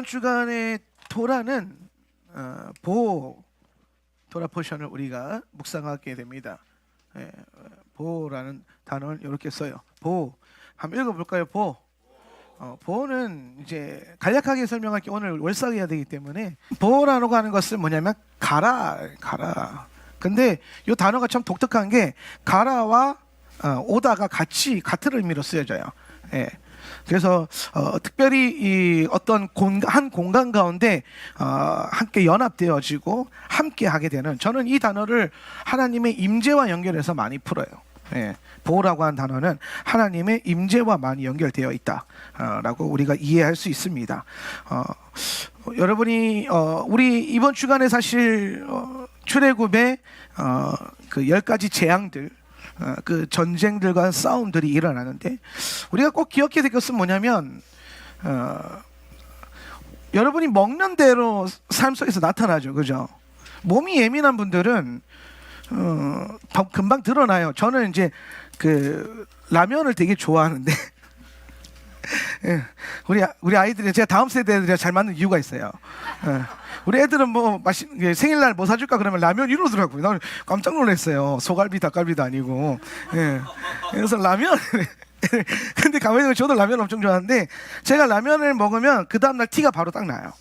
이번 주간의 토라는 토라 포션을 우리가 묵상하게 됩니다. 보라는 단어를 이렇게 써요. 한번 읽어볼까요? 보는 이제 간략하게 설명할 게 오늘 월삭해야 되기 때문에 보라고 하는 것은 뭐냐면 가라. 근데 이 단어가 참 독특한 게 가라와 오다가 같은 의미로 쓰여져요. 그래서 특별히 이 어떤 한 공간 가운데 함께 연합되어지고 함께 하게 되는, 저는 이 단어를 하나님의 임재와 연결해서 많이 풀어요. 보호라고 하는 단어는 하나님의 임재와 많이 연결되어 있다라고 우리가 이해할 수 있습니다. 여러분이 우리 이번 주간에 사실 출애굽의 그 10가지 재앙들, 그 전쟁들과 싸움들이 일어나는데 우리가 꼭 기억해야 될 것은 뭐냐면 여러분이 먹는 대로 삶 속에서 나타나죠. 그죠? 몸이 예민한 분들은 금방 드러나요. 저는 이제 그 라면을 되게 좋아하는데 우리 아이들이 제가 다음 세대들이랑 잘 맞는 이유가 있어요. 우리 애들은 뭐 생일날 뭐 사줄까 그러면 라면 이러더라고요. 나 깜짝 놀랐어요. 소갈비 닭갈비도 아니고. 그래서 라면 근데 가만히 보면 저도 라면 엄청 좋아하는데 제가 라면을 먹으면 그 다음날 티가 바로 딱 나요.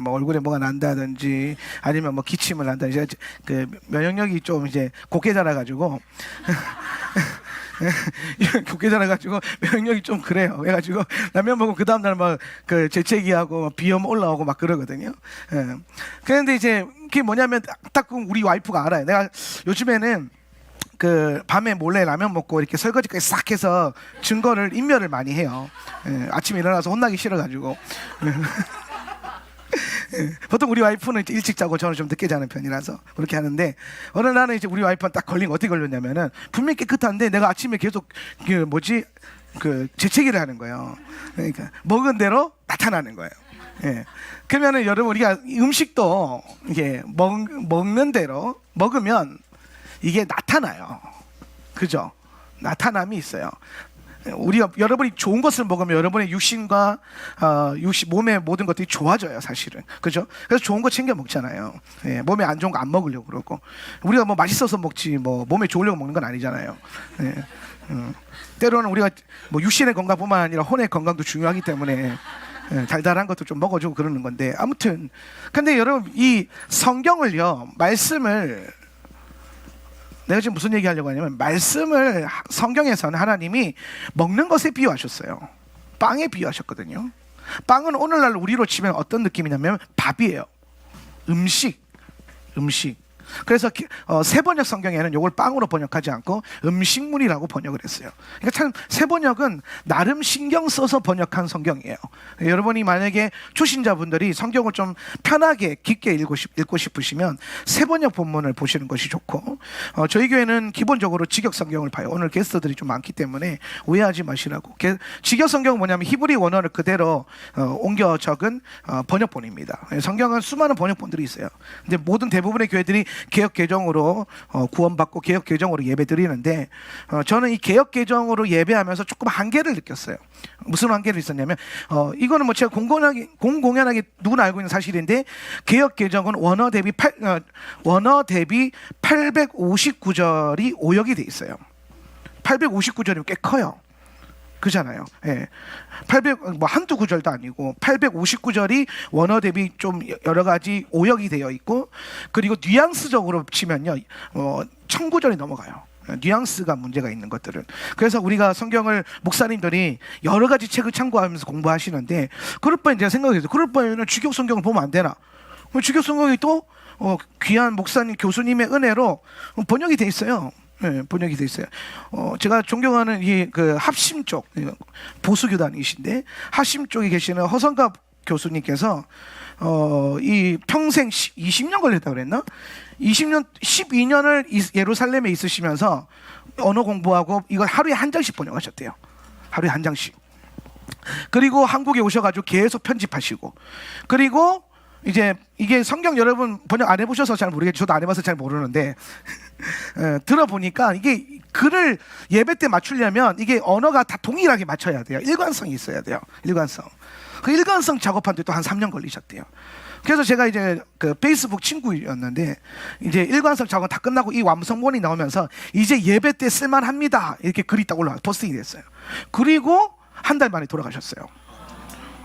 뭐 얼굴에 뭐가 난다든지 아니면 뭐 기침을 한다든지, 그 면역력이 좀 이제 곱게 자라가지고 곱게 자라가지고 면역력이 좀 그래요. 그래가지고 라면 먹으면 그 다음날 막 그 재채기하고 비염 올라오고 막 그러거든요. 그런데 이제 그게 뭐냐면 딱 우리 와이프가 알아요. 내가 요즘에는 그 밤에 몰래 라면 먹고 이렇게 설거지까지 싹 해서 증거를 인멸을 많이 해요. 아침에 일어나서 혼나기 싫어가지고. 보통 우리 와이프는 이제 일찍 자고 저는 좀 늦게 자는 편이라서 그렇게 하는데, 어느 날은 이제 우리 와이프는 딱 걸린 거 어떻게 걸렸냐면은 분명히 깨끗한데 내가 아침에 계속 그 재채기를 하는 거예요. 그러니까 먹은 대로 나타나는 거예요. 그러면은 여러분, 우리가 음식도 이게 먹는 대로 먹으면 이게 나타나요. 그죠? 나타남이 있어요. 여러분이 좋은 것을 먹으면 여러분의 육신과 몸의 모든 것들이 좋아져요, 사실은. 그죠? 그래서 좋은 거 챙겨 먹잖아요. 몸에 안 좋은 거 안 먹으려고 그러고. 우리가 뭐 맛있어서 먹지 뭐 몸에 좋으려고 먹는 건 아니잖아요. 때로는 우리가 뭐 육신의 건강뿐만 아니라 혼의 건강도 중요하기 때문에 달달한 것도 좀 먹어주고 그러는 건데, 아무튼 근데 여러분, 이 성경을요, 말씀을, 내가 지금 무슨 얘기 하려고 하냐면, 말씀을 성경에서는 하나님이 먹는 것에 비유하셨어요. 빵에 비유하셨거든요. 빵은 오늘날 우리로 치면 어떤 느낌이냐면 밥이에요. 음식. 그래서 세번역 성경에는 이걸 빵으로 번역하지 않고 음식물이라고 번역을 했어요. 그러니까 참 세번역은 나름 신경 써서 번역한 성경이에요. 여러분이 만약에 초신자분들이 성경을 좀 편하게 깊게 읽고 싶으시면 세번역 본문을 보시는 것이 좋고, 저희 교회는 기본적으로 직역 성경을 봐요. 오늘 게스트들이 좀 많기 때문에 오해하지 마시라고. 직역 성경은 뭐냐면 히브리 원어를 그대로 옮겨 적은 번역본입니다. 성경은 수많은 번역본들이 있어요. 근데 대부분의 교회들이 개역 개정으로 구원받고 개역 개정으로 예배드리는데, 저는 이 개역 개정으로 예배하면서 조금 한계를 느꼈어요. 무슨 한계를 있었냐면, 이거는 뭐 제가 공공연하게 누구나 알고 있는 사실인데, 개역 개정은 원어 대비 859절이 오역이 돼 있어요. 859절이면 꽤 커요. 그잖아요. 뭐 한두 구절도 아니고 859절이 원어 대비 좀 여러 가지 오역이 되어 있고, 그리고 뉘앙스적으로 치면요 1000구절이 넘어가요. 뉘앙스가 문제가 있는 것들은. 그래서 우리가 성경을 목사님들이 여러 가지 책을 참고하면서 공부하시는데, 그럴 바에 제가 생각했어요. 그럴 바에는 주격 성경을 보면 안 되나? 주격 성경이 또 귀한 목사님 교수님의 은혜로 번역이 돼 있어요. 번역이 돼 있어요. 제가 존경하는 그 합심 쪽 보수교단이신데, 합심 쪽에 계시는 허성갑 교수님께서 이 평생 20년 걸렸다고 그랬나? 12년을 예루살렘에 있으시면서 언어 공부하고 이걸 하루에 한 장씩 번역하셨대요. 하루에 한 장씩. 그리고 한국에 오셔가지고 계속 편집하시고, 그리고 이제 이게 성경 여러분 번역 안 해보셔서 잘 모르겠죠. 저도 안 해봐서 잘 모르는데 들어보니까 이게 글을 예배 때 맞추려면 이게 언어가 다 동일하게 맞춰야 돼요. 일관성이 있어야 돼요. 일관성. 그 일관성 작업하는데 또 한 3년 걸리셨대요. 그래서 제가 이제 그 페이스북 친구였는데 이제 일관성 작업 다 끝나고 이 완성본이 나오면서 이제 예배 때 쓸만합니다. 이렇게 글이 딱 올라와 포스팅이 됐어요. 그리고 한 달 만에 돌아가셨어요.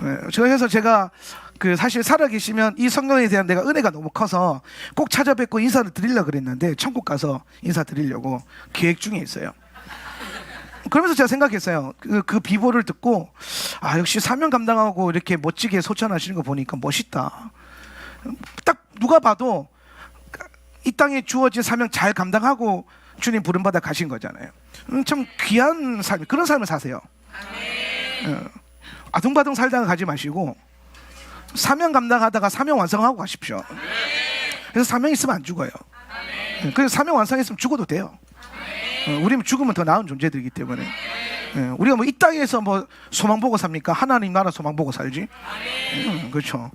네, 그래서 제가 그 사실 살아계시면 이 성경에 대한 내가 은혜가 너무 커서 꼭 찾아뵙고 인사를 드리려고 그랬는데 천국 가서 인사드리려고 계획 중에 있어요. 그러면서 제가 생각했어요. 그 비보를 듣고 아 역시 사명 감당하고 이렇게 멋지게 소천하시는 거 보니까 멋있다. 딱 누가 봐도 이 땅에 주어진 사명 잘 감당하고 주님 부름받아 가신 거잖아요. 참 귀한 삶, 그런 삶을 사세요. 아둥바둥 살다가 가지 마시고 사명 감당하다가 사명 완성하고 가십시오. 그래서 사명 있으면 안 죽어요. 그래서 사명 완성했으면 죽어도 돼요. 우리는 죽으면 더 나은 존재들이기 때문에 우리가 뭐 이 땅에서 뭐 소망 보고 삽니까? 하나님 나라 소망 보고 살지. 그렇죠.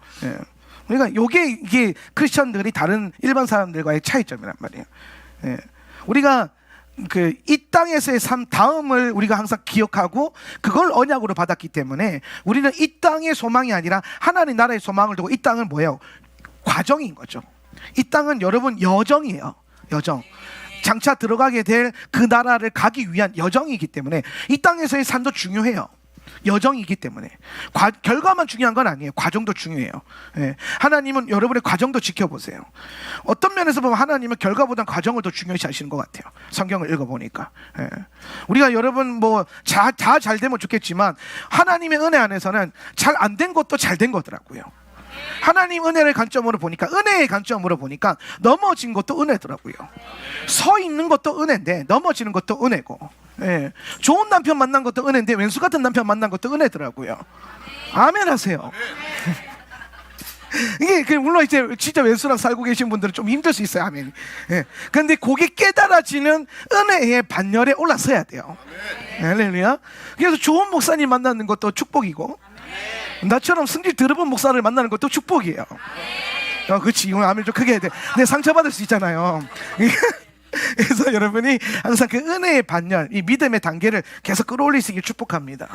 그러니까 이게 크리스천들이 다른 일반 사람들과의 차이점이란 말이에요. 우리가 그 이 땅에서의 삶 다음을 우리가 항상 기억하고 그걸 언약으로 받았기 때문에 우리는 이 땅의 소망이 아니라 하나님 나라의 소망을 두고 이 땅은 뭐예요? 과정인 거죠. 이 땅은 여러분 여정이에요. 여정. 장차 들어가게 될 그 나라를 가기 위한 여정이기 때문에 이 땅에서의 삶도 중요해요. 여정이기 때문에 결과만 중요한 건 아니에요. 과정도 중요해요. 하나님은 여러분의 과정도 지켜보세요. 어떤 면에서 보면 하나님은 결과보다는 과정을 더 중요시 하시는 것 같아요. 성경을 읽어보니까 우리가 여러분 뭐 다 잘 되면 좋겠지만 하나님의 은혜 안에서는 잘 안 된 것도 잘 된 거더라고요. 하나님 은혜의 관점으로 보니까 은혜의 관점으로 보니까 넘어진 것도 은혜더라고요. 서 있는 것도 은혜인데 넘어지는 것도 은혜고 좋은 남편 만난 것도 은혜인데 왼수 같은 남편 만난 것도 은혜더라고요. 아멘 하세요. 이게 물론 이제 진짜 왼수랑 살고 계신 분들은 좀 힘들 수 있어요. 아멘. 그런데 그게 깨달아지는 은혜의 반열에 올라서야 돼요. 할렐루야. 그래서 좋은 목사님 만나는 것도 축복이고 나처럼 승질 더러운 목사를 만나는 것도 축복이에요. 그렇지. 이거 아멘 좀 크게 해야 돼. 내 상처받을 수 있잖아요. 그래서 여러분이 항상 그 은혜의 반열, 이 믿음의 단계를 계속 끌어올릴 수 있길 축복합니다.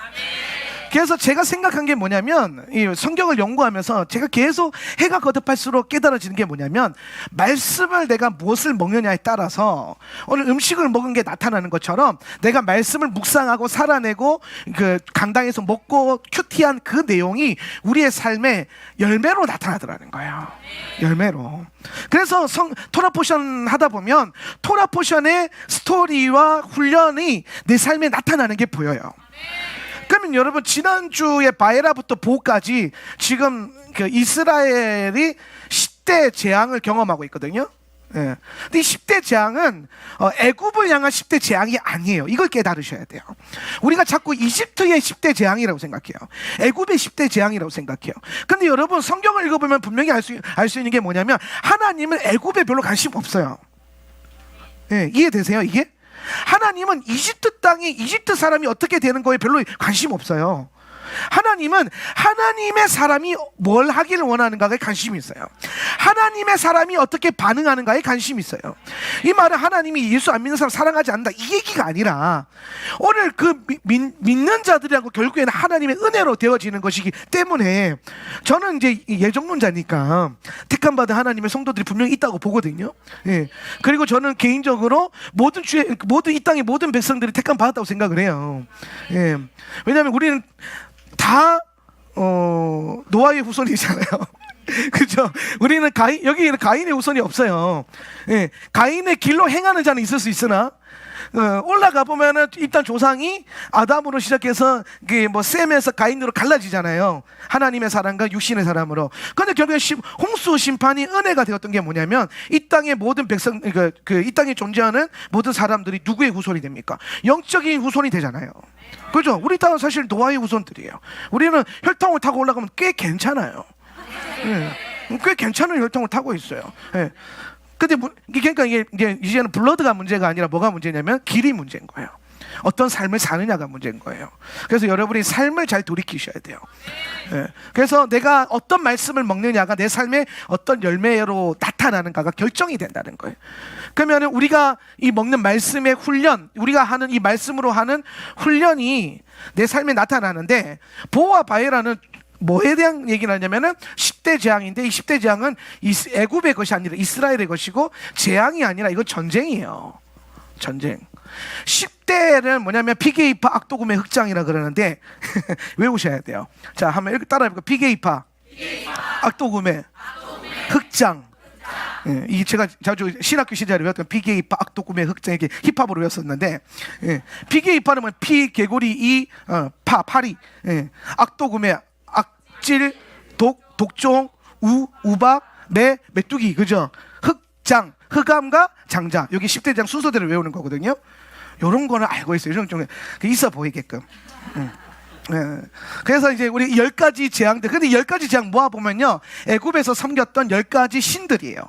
그래서 제가 생각한 게 뭐냐면 이 성경을 연구하면서 제가 계속 해가 거듭할수록 깨달아지는 게 뭐냐면 말씀을 내가 무엇을 먹느냐에 따라서 오늘 음식을 먹은 게 나타나는 것처럼 내가 말씀을 묵상하고 살아내고 그 강당에서 먹고 큐티한 그 내용이 우리의 삶의 열매로 나타나더라는 거예요. 열매로. 그래서 토라 포션 하다 보면 토라 포션의 스토리와 훈련이 내 삶에 나타나는 게 보여요. 그러면 여러분 지난주에 바에라부터 보까지 지금 그 이스라엘이 10대 재앙을 경험하고 있거든요. 근데 이 10대 재앙은 애굽을 향한 10대 재앙이 아니에요. 이걸 깨달으셔야 돼요. 우리가 자꾸 이집트의 10대 재앙이라고 생각해요. 애굽의 10대 재앙이라고 생각해요. 근데 여러분 성경을 읽어보면 분명히 알 수 있는 게 뭐냐면 하나님은 애굽에 별로 관심 없어요. 이해되세요 이게? 하나님은 이집트 땅이 이집트 사람이 어떻게 되는 거에 별로 관심 없어요. 하나님은 하나님의 사람이 뭘 하기를 원하는가에 관심이 있어요. 하나님의 사람이 어떻게 반응하는가에 관심이 있어요. 이 말은 하나님이 예수 안 믿는 사람 사랑하지 않는다 이 얘기가 아니라 오늘 그 믿는 자들이라고 결국에는 하나님의 은혜로 되어지는 것이기 때문에 저는 이제 예정론자니까 택함받은 하나님의 성도들이 분명히 있다고 보거든요. 그리고 저는 개인적으로 모든 이 땅의 모든 백성들이 택함받았다고 생각을 해요. 왜냐하면 우리는 다 노아의 후손이잖아요. 그렇죠? 우리는 여기에는 가인의 후손이 없어요. 가인의 길로 행하는 자는 있을 수 있으나 올라가 보면은 일단 조상이 아담으로 시작해서 뭐 셈에서 가인으로 갈라지잖아요. 하나님의 사람과 육신의 사람으로. 그런데 결국에 홍수 심판이 은혜가 되었던 게 뭐냐면 이 땅의 모든 백성, 이 땅에 존재하는 모든 사람들이 누구의 후손이 됩니까? 영적인 후손이 되잖아요. 그죠? 우리 다 사실 노아의 후손들이에요. 우리는 혈통을 타고 올라가면 꽤 괜찮아요. 꽤 괜찮은 혈통을 타고 있어요. 근데 그러니까 이제는 블러드가 문제가 아니라 뭐가 문제냐면 길이 문제인 거예요. 어떤 삶을 사느냐가 문제인 거예요. 그래서 여러분이 삶을 잘 돌이키셔야 돼요. 예. 그래서 내가 어떤 말씀을 먹느냐가 내 삶의 어떤 열매로 나타나는가가 결정이 된다는 거예요. 그러면 우리가 이 먹는 말씀의 훈련, 우리가 하는 이 말씀으로 하는 훈련이 내 삶에 나타나는데, 보와 바에라는 뭐에 대한 얘기를 하냐면은 10대 재앙인데, 이 10대 재앙은 애굽의 것이 아니라 이스라엘의 것이고, 재앙이 아니라 이거 전쟁이에요. 전쟁. 10대는 뭐냐면 피게이파 악도금의 흑장이라 그러는데 외우셔야 돼요. 자, 한번 이렇게 따라해볼까요? 피게이파 악도금의 흑장. 예, 이 제가 자주 신학교 시절에 배웠던 피게이파 악도금의 흑장, 이렇게 힙합으로 외웠었는데, 예, 피게이파는 뭐 피 개구리 이 파리, 예, 악도금의 악질 독종 우박 메뚜기, 그죠? 흑장, 흑암과 장자, 여기 10대 장 순서대로 외우는 거거든요. 이런 거는 알고 있어요. 이런 좀 있어 보이게끔. 네. 그래서 이제 우리 10가지 재앙들, 근데 10가지 재앙 모아보면요, 애굽에서 섬겼던 10가지 신들이에요.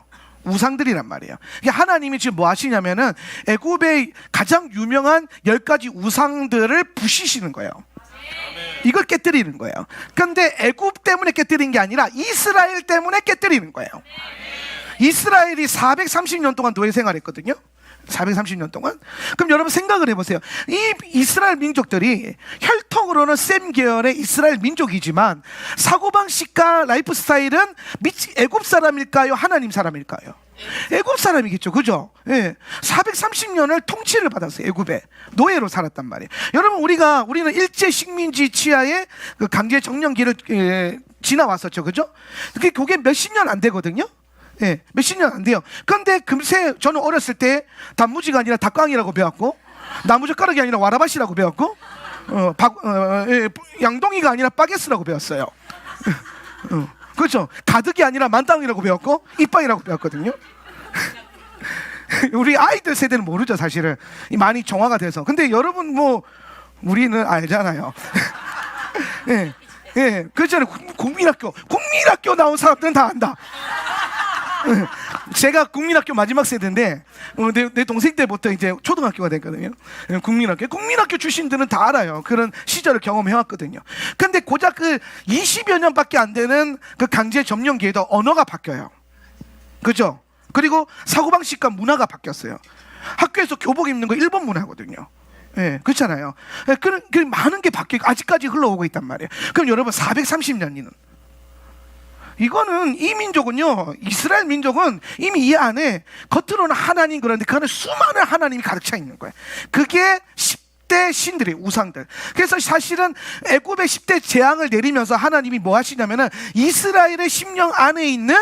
우상들이란 말이에요. 하나님이 지금 뭐 하시냐면은 애굽의 가장 유명한 10가지 우상들을 부시시는 거예요. 이걸 깨뜨리는 거예요. 그런데 애굽 때문에 깨뜨린 게 아니라 이스라엘 때문에 깨뜨리는 거예요. 이스라엘이 430년 동안 노예 생활했거든요. 430년 동안. 그럼 여러분 생각을 해보세요. 이 이스라엘 민족들이 혈통으로는 셈 계열의 이스라엘 민족이지만 사고방식과 라이프 스타일은 애굽 사람일까요? 하나님 사람일까요? 애굽 사람이겠죠. 그죠? 예. 430년을 통치를 받았어요. 애굽에 노예로 살았단 말이에요. 여러분, 우리는 일제 식민지 치하의 그 강제 정년기를 지나왔었죠. 그죠? 그게 몇십 년 안 되거든요. 예, 몇십 년 안 돼요. 그런데 금세 저는 어렸을 때 단무지가 아니라 닭광이라고 배웠고, 나무젓가락이 아니라 와라바시라고 배웠고, 양동이가 아니라 바게스라고 배웠어요. 그렇죠. 가득이 아니라 만땅이라고 배웠고, 이빠이라고 배웠거든요. 우리 아이들 세대는 모르죠, 사실은. 많이 정화가 돼서. 근데 여러분 뭐 우리는 알잖아요. 예, 예, 그렇잖아요. 국민학교 나온 사람들은 다 안다. 제가 국민학교 마지막 세대인데, 내 동생 때부터 이제 초등학교가 됐거든요. 국민학교 출신들은 다 알아요. 그런 시절을 경험해왔거든요. 근데 고작 그 20여 년밖에 안 되는 그 강제 점령기에도 언어가 바뀌어요. 그죠? 그리고 사고방식과 문화가 바뀌었어요. 학교에서 교복 입는 거 일본 문화거든요. 예, 그렇잖아요. 그 많은 게 바뀌고 아직까지 흘러오고 있단 말이에요. 그럼 여러분, 430년이는 이거는, 이 민족은요, 이스라엘 민족은 이미 이 안에 겉으로는 하나님, 그런데 그 안에 수많은 하나님이 가득 차 있는 거예요. 그게 10대 신들의 우상들. 그래서 사실은 애굽의 10대 재앙을 내리면서 하나님이 뭐 하시냐면은 이스라엘의 심령 안에 있는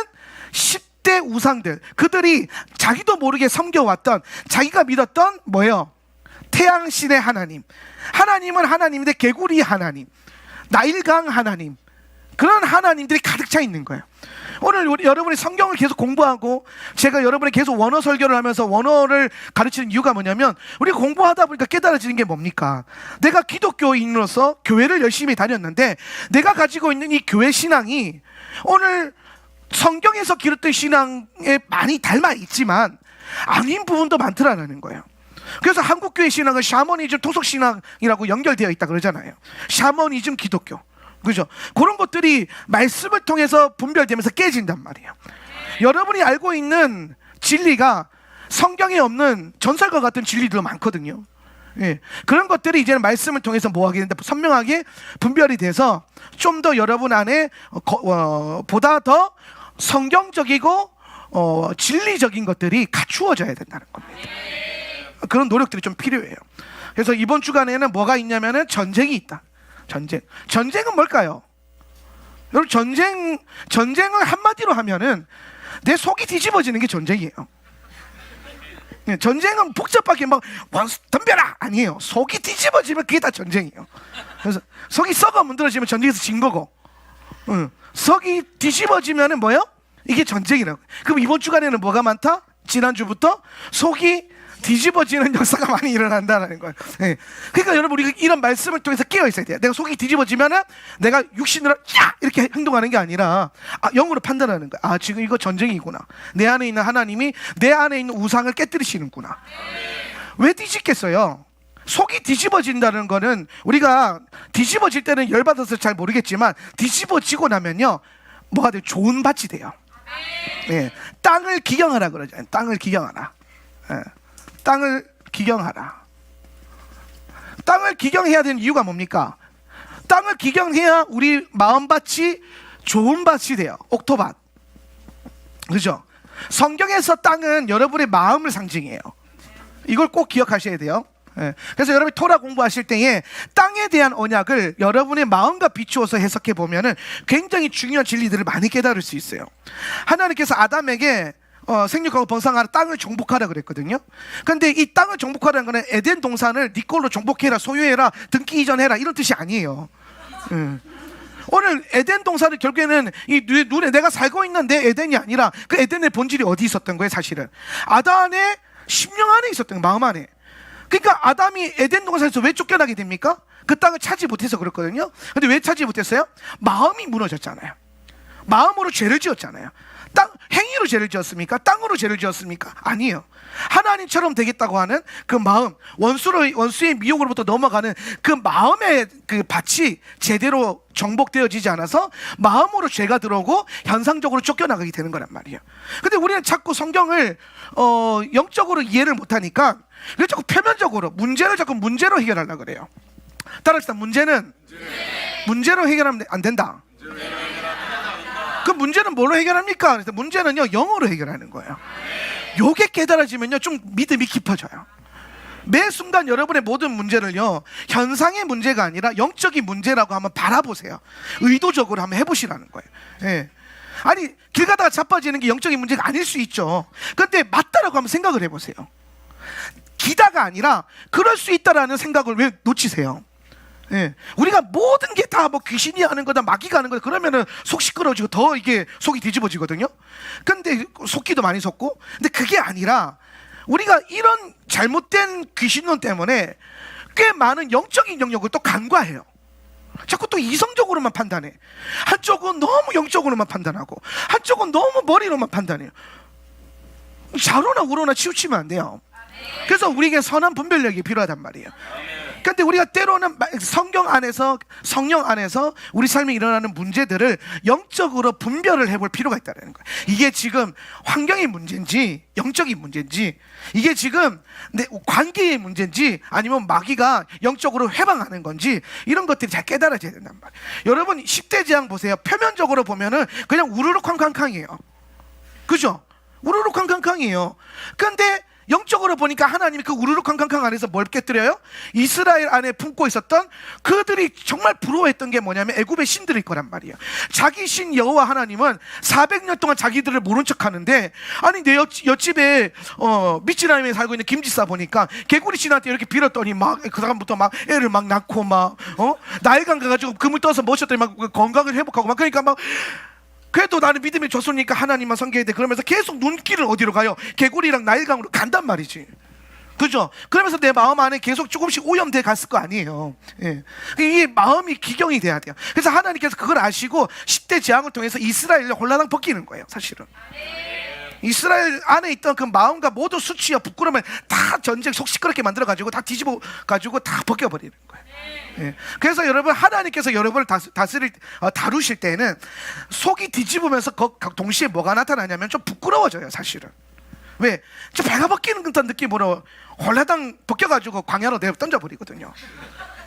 10대 우상들, 그들이 자기도 모르게 섬겨왔던, 자기가 믿었던 뭐예요? 태양신의 하나님, 하나님은 하나님인데 개구리 하나님, 나일강 하나님, 그런 하나님들이 가득 차 있는 거예요. 오늘 여러분이 성경을 계속 공부하고, 제가 여러분이 계속 원어 설교를 하면서 원어를 가르치는 이유가 뭐냐면, 우리가 공부하다 보니까 깨달아지는 게 뭡니까? 내가 기독교인으로서 교회를 열심히 다녔는데, 내가 가지고 있는 이 교회 신앙이 오늘 성경에서 기록된 신앙에 많이 닮아 있지만 아닌 부분도 많더라는 거예요. 그래서 한국교회 신앙은 샤머니즘, 토속신앙이라고 연결되어 있다 그러잖아요. 샤머니즘, 기독교, 그죠? 그런 것들이 말씀을 통해서 분별되면서 깨진단 말이에요. 여러분이 알고 있는 진리가 성경에 없는 전설과 같은 진리도 많거든요. 예, 그런 것들이 이제는 말씀을 통해서 뭐하게 된다, 선명하게 분별이 돼서 좀 더 여러분 안에 보다 더 성경적이고 진리적인 것들이 갖추어져야 된다는 겁니다. 그런 노력들이 좀 필요해요. 그래서 이번 주간에는 뭐가 있냐면은 전쟁이 있다. 전쟁은 뭘까요? 여러분, 전쟁을 한마디로 하면은 내 속이 뒤집어지는 게 전쟁이에요. 전쟁은 복잡하게 막 원수 덤벼라 아니에요. 속이 뒤집어지면 그게 다 전쟁이에요. 그래서 속이 썩어 문드러지면 전쟁에서 진 거고, 속이 뒤집어지면은 뭐요? 이게 전쟁이라고. 그럼 이번 주간에는 뭐가 많다? 지난주부터 속이 뒤집어지는 역사가 많이 일어난다는 거예요. 네. 그러니까 여러분, 우리가 이런 말씀을 통해서 깨어 있어야 돼요. 내가 속이 뒤집어지면은 내가 육신으로 야! 이렇게 행동하는 게 아니라 영으로 판단하는 거야. 지금 이거 전쟁이구나. 내 안에 있는 하나님이 내 안에 있는 우상을 깨뜨리시는구나. 왜 뒤집겠어요? 속이 뒤집어진다는 거는 우리가 뒤집어질 때는 열받아서 잘 모르겠지만 뒤집어지고 나면요 뭐가 돼요? 좋은 밭이 돼요. 예, 땅을 기경하라 그러잖아요. 땅을 기경하라. 예, 땅을 기경하라. 땅을 기경해야 되는 이유가 뭡니까? 땅을 기경해야 우리 마음밭이 좋은 밭이 돼요. 옥토밭. 그죠? 성경에서 땅은 여러분의 마음을 상징해요. 이걸 꼭 기억하셔야 돼요. 예. 그래서 여러분이 토라 공부하실 때에 땅에 대한 언약을 여러분의 마음과 비추어서 해석해 보면은 굉장히 중요한 진리들을 많이 깨달을 수 있어요. 하나님께서 아담에게 생육하고 번성하라 땅을 정복하라 그랬거든요. 근데 이 땅을 정복하라는 거는 에덴 동산을 네 걸로 정복해라, 소유해라, 등기 이전해라 이런 뜻이 아니에요. 오늘 에덴 동산을 결국에는 이 눈에 내가 살고 있는 내 에덴이 아니라 그 에덴의 본질이 어디 있었던 거예요? 사실은 아담의 심령 안에 있었던 거예요. 마음 안에. 그러니까 아담이 에덴 동산에서 왜 쫓겨나게 됩니까? 그 땅을 차지 못해서 그렇거든요. 근데 왜 차지 못했어요? 마음이 무너졌잖아요. 마음으로 죄를 지었잖아요. 행위로 죄를 지었습니까? 땅으로 죄를 지었습니까? 아니에요. 하나님처럼 되겠다고 하는 그 마음, 원수의 미혹으로부터 넘어가는 그 마음의 그 밭이 제대로 정복되어지지 않아서 마음으로 죄가 들어오고 현상적으로 쫓겨나가게 되는 거란 말이에요. 근데 우리는 자꾸 성경을 영적으로 이해를 못하니까 그래서 자꾸 표면적으로 문제를 자꾸 문제로 해결하려고 그래요. 따라합시다. 문제로 해결하면 안 된다. 그 문제는 뭘로 해결합니까? 그래서 문제는요 영어로 해결하는 거예요. 요게 깨달아지면요 좀 믿음이 깊어져요. 매 순간 여러분의 모든 문제를요 현상의 문제가 아니라 영적인 문제라고 한번 바라보세요. 의도적으로 한번 해보시라는 거예요. 예. 아니 길 가다가 자빠지는 게 영적인 문제가 아닐 수 있죠. 그런데 맞다라고 한번 생각을 해보세요. 기다가 아니라 그럴 수 있다라는 생각을 왜 놓치세요? 예. 우리가 모든 게 다 뭐 귀신이 하는 거다, 마귀가 하는 거다 그러면은 속 시끄러워지고 더 이게 속이 뒤집어지거든요. 근데 속기도 많이 속고, 근데 그게 아니라 우리가 이런 잘못된 귀신론 때문에 꽤 많은 영적인 영역을 또 간과해요. 자꾸 또 이성적으로만 판단해. 한쪽은 너무 영적으로만 판단하고 한쪽은 너무 머리로만 판단해요. 좌로나 우로나 치우치면 안 돼요. 그래서 우리에게 선한 분별력이 필요하단 말이에요. 근데 우리가 때로는 성경 안에서, 성령 안에서 우리 삶에 일어나는 문제들을 영적으로 분별을 해볼 필요가 있다는 거예요. 이게 지금 환경의 문제인지 영적인 문제인지, 이게 지금 내 관계의 문제인지 아니면 마귀가 영적으로 해방하는 건지, 이런 것들이 잘 깨달아져야 된단 말이에요. 여러분 10대 재앙 보세요. 표면적으로 보면은 그냥 우르르 쾅쾅쾅이에요. 그죠? 우르르 쾅쾅쾅이에요. 근데 영적으로 보니까 하나님이 그 우르르 쾅쾅쾅 안에서 뭘 깨뜨려요? 이스라엘 안에 품고 있었던 그들이 정말 부러워했던 게 뭐냐면 애굽의 신들일 거란 말이에요. 자기 신 여호와 하나님은 400년 동안 자기들을 모른 척하는데, 아니 내 옆집에 미치라임에 살고 있는 김지사 보니까 개구리 신한테 이렇게 빌었더니 막 그 다음부터 막 애를 막 낳고 막 나일강 가가지고 금을 떠서 모셨더니 막 건강을 회복하고 막, 그러니까 막 그래도 나는 믿음이 줬으니까 하나님만 섬겨야 돼 그러면서 계속 눈길을 어디로 가요? 개구리랑 나일강으로 간단 말이지. 그죠? 그러면서 내 마음 안에 계속 조금씩 오염돼 갔을 거 아니에요. 예. 이 마음이 기경이 돼야 돼요. 그래서 하나님께서 그걸 아시고 10대 재앙을 통해서 이스라엘을 홀라당 벗기는 거예요. 사실은 이스라엘 안에 있던 그 마음과 모든 수치와 부끄러움을 다 전쟁 속 시끄럽게 만들어가지고 다 뒤집어가지고 다 벗겨버리는 거예요. 예. 그래서 여러분, 하나님께서 여러분을 다루실 때는 속이 뒤집으면서 동시에 뭐가 나타나냐면 좀 부끄러워져요. 사실은. 왜? 저 배가 벗기는 듯한 느낌으로 홀라당 벗겨가지고 광야로 내어 던져버리거든요.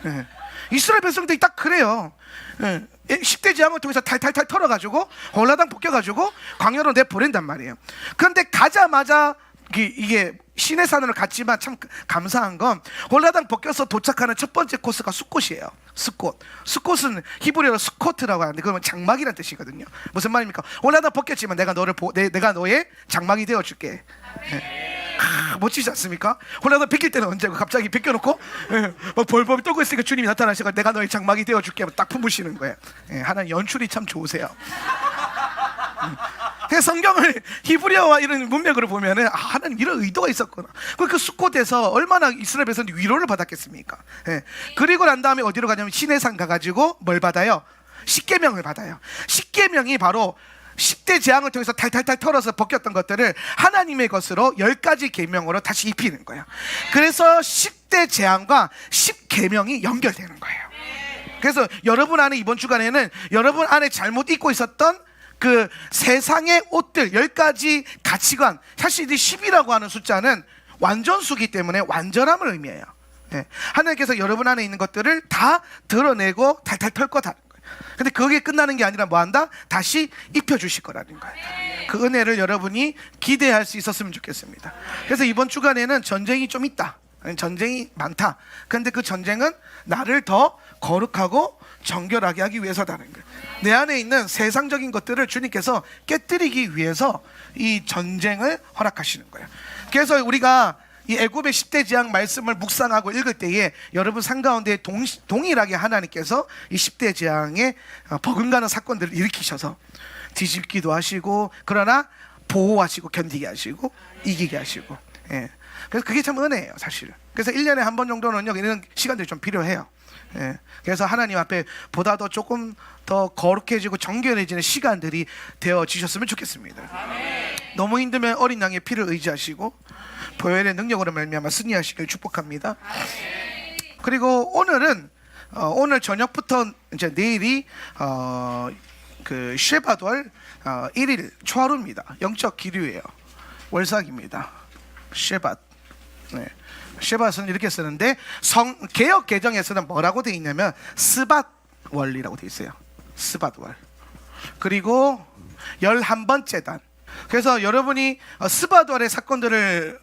예. 이스라엘 백성들이 딱 그래요. 예. 10대 재앙을 통해서 탈탈탈 털어가지고 홀라당 벗겨가지고 광야로 내버린단 말이에요. 그런데 가자마자 이게 신의 산으로 갔지만 참 감사한 건 홀라당 벗겨서 도착하는 첫 번째 코스가 숫꽃이에요. 숫꽃은 히브리어로 스코트라고 하는데 그러면 장막이라는 뜻이거든요. 무슨 말입니까? 홀라당 벗겼지만 내가 너의 장막이 되어줄게. 멋지지 않습니까? 홀라당 벗길 때는 언제고 갑자기 벗겨놓고 막 벌벌 떨고 있으니까 주님이 나타나시고 내가 너의 장막이 되어줄게 딱 품으시는 거예요. 하나님 연출이 참 좋으세요. 성경을 히브리어와 이런 문맥으로 보면은 하나님 이런 의도가 있었구나. 그 숫곳에서 얼마나 이스라엘 백성들이 위로를 받았겠습니까? 그리고 난 다음에 어디로 가냐면 시내산 가가지고 뭘 받아요? 십계명을 받아요. 십계명이 바로 10대 재앙을 통해서 탈탈탈 털어서 벗겼던 것들을 하나님의 것으로 10가지 계명으로 다시 입히는 거예요. 그래서 10대 10대 재앙과 10계명이 연결되는 거예요. 그래서 여러분 안에 이번 주간에는 여러분 안에 잘못 입고 있었던 그 세상의 옷들 10가지 가치관, 사실 이 10이라고 하는 숫자는 완전수기 때문에 완전함을 의미해요. 하나님께서 여러분 안에 있는 것들을 다 드러내고 탈탈 털 거다. 근데 그게 끝나는 게 아니라 뭐 한다? 다시 입혀주실 거라는 거예요. 그 은혜를 여러분이 기대할 수 있었으면 좋겠습니다. 그래서 이번 주간에는 전쟁이 좀 있다, 전쟁이 많다. 근데 그 전쟁은 나를 더 거룩하고 정결하게 하기 위해서다는 거예요. 내 안에 있는 세상적인 것들을 주님께서 깨뜨리기 위해서 이 전쟁을 허락하시는 거예요. 그래서 우리가 이 애굽의 10대 재앙 말씀을 묵상하고 읽을 때에 여러분 삶 가운데 동일하게 하나님께서 이 10대 재앙에 버금가는 사건들을 일으키셔서 뒤집기도 하시고, 그러나 보호하시고 견디게 하시고 이기게 하시고, 그래서 그게 참 은혜예요 사실. 그래서 1년에 한 번 정도는 이런 시간들이 좀 필요해요. 그래서 하나님 앞에 보다 더 조금 더 거룩해지고 정결해지는 시간들이 되어지셨으면 좋겠습니다. 너무 힘들면 어린 양의 피를 의지하시고 보혈의 능력으로 말미암아 승리하시길 축복합니다. 그리고 오늘은 오늘 저녁부터 이제 내일이 그 쉐바돌 1일 초하루입니다. 영적 기류예요. 월삭입니다. 쉐밧. 쉐밧은 이렇게 쓰는데 개역 개정에서는 뭐라고 되어 있냐면 스밧월이라고 되어 있어요. 스밧월. 그리고 11번째 달. 그래서 여러분이 스밧월의 사건들을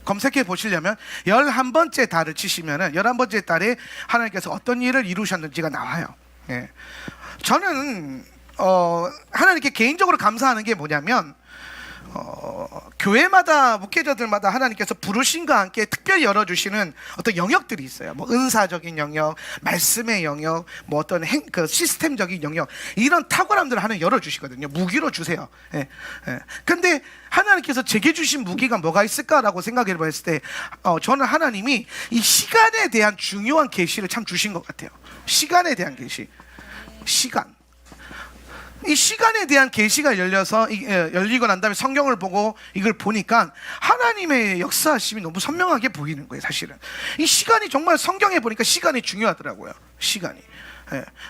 검색해 보시려면 11번째 달을 치시면은 11번째 달에 하나님께서 어떤 일을 이루셨는지가 나와요. 저는 하나님께 개인적으로 감사하는 게 뭐냐면 교회마다 목회자들마다 하나님께서 부르심과 함께 특별히 열어주시는 어떤 영역들이 있어요. 뭐 은사적인 영역, 말씀의 영역, 뭐 어떤 그 시스템적인 영역, 이런 탁월함들을 하나님 열어주시거든요. 무기로 주세요. 근데 하나님께서 제게 주신 무기가 뭐가 있을까라고 생각해 봤을 때 저는 하나님이 이 시간에 대한 중요한 계시를 참 주신 것 같아요. 시간에 대한 계시. 이 시간에 대한 계시가 열리고 난 다음에 성경을 보고 이걸 보니까 하나님의 역사하심이 너무 선명하게 보이는 거예요. 사실은 이 시간이 정말 성경에 보니까 시간이 중요하더라고요. 시간이.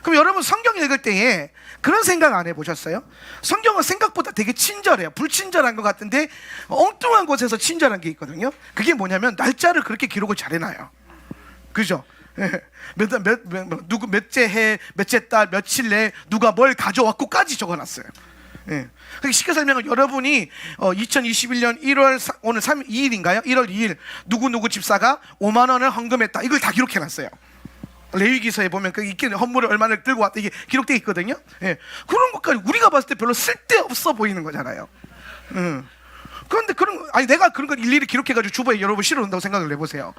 그럼 여러분 성경 읽을 때에 그런 생각 안 해보셨어요? 성경은 생각보다 되게 친절해요. 불친절한 것 같은데 엉뚱한 곳에서 친절한 게 있거든요. 그게 뭐냐면 날짜를 그렇게 기록을 잘 해놔요. 그죠? 누구 몇째 해, 몇째 달, 며칠 내에 누가 뭘 가져왔고까지 적어놨어요. 그러니까 쉽게 설명하면 여러분이 2021년 1월 오늘 2일인가요? 1월 2일 누구 집사가 5만 원을 헌금했다. 이걸 다 기록해놨어요. 레위기서에 보면 그 있긴 헌물을 얼마나 들고 왔다 이게 기록되어 있거든요. 그런 것까지 우리가 봤을 때 별로 쓸데없어 보이는 거잖아요. 그런데 내가 그런 걸 일일이 기록해가지고 주보에 여러분 실어놓는다고 생각을 해보세요.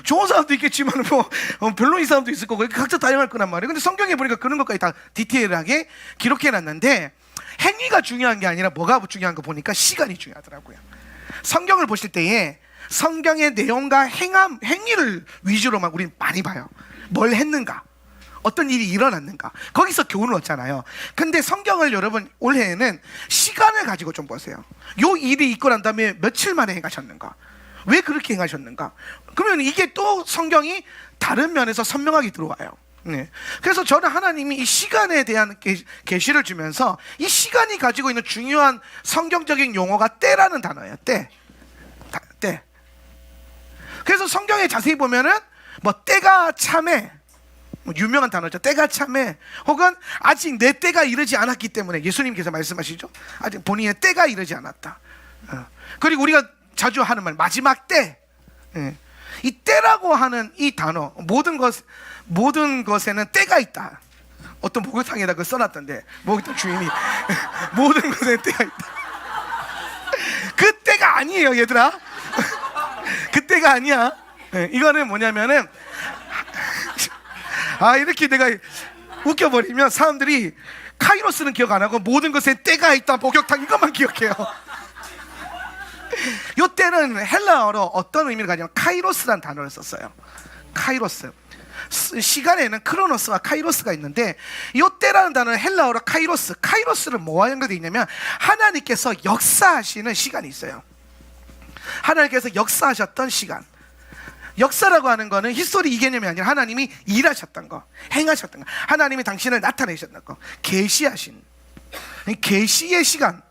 좋은 사람도 있겠지만 뭐 별로인 사람도 있을 거고 각자 다양할 거란 말이에요. 근데 성경에 보니까 그런 것까지 다 디테일하게 기록해놨는데 행위가 중요한 게 아니라 뭐가 중요한 거 보니까 시간이 중요하더라고요. 성경을 보실 때에 성경의 내용과 행위를 위주로만 우리는 많이 봐요. 뭘 했는가, 어떤 일이 일어났는가, 거기서 교훈을 얻잖아요. 근데 성경을 여러분 올해에는 시간을 가지고 좀 보세요. 요 일이 있고 난 다음에 며칠 만에 행하셨는가, 왜 그렇게 행하셨는가. 그러면 이게 또 성경이 다른 면에서 선명하게 들어와요. 그래서 저는 하나님이 이 시간에 대한 계시를 주면서 이 시간이 가지고 있는 중요한 성경적인 용어가 때라는 단어예요. 때. 그래서 성경에 자세히 보면은 뭐 때가 참해, 유명한 단어죠. 때가 참해, 혹은 아직 내 때가 이르지 않았기 때문에 예수님께서 말씀하시죠. 아직 본인의 때가 이르지 않았다. 그리고 우리가 자주 하는 말 마지막 때. 이 때라고 하는 이 단어, 모든 것에는 때가 있다. 어떤 목욕탕에다 그걸 써놨던데 목욕탕 주인이 모든 것에 때가 있다. 그 때가 아니에요, 얘들아. 그 때가 아니야. 이거는 뭐냐면은 이렇게 내가 웃겨버리면 사람들이 카이로스는 기억 안 하고 모든 것에 때가 있다, 목욕탕 이것만 기억해요. 요 때는 헬라어로 어떤 의미를 가지면 카이로스라는 단어를 썼어요. 카이로스. 시간에는 크로노스와 카이로스가 있는데 요 때라는 단어는 헬라어로 카이로스. 카이로스는 뭐와 연결되어 있냐면 하나님께서 역사하시는 시간이 있어요. 하나님께서 역사하셨던 시간. 역사라고 하는 거는 히스토리 이 개념이 아니라 하나님이 일하셨던 거, 행하셨던 거, 하나님이 당신을 나타내셨던 거, 계시하신 계시의 시간,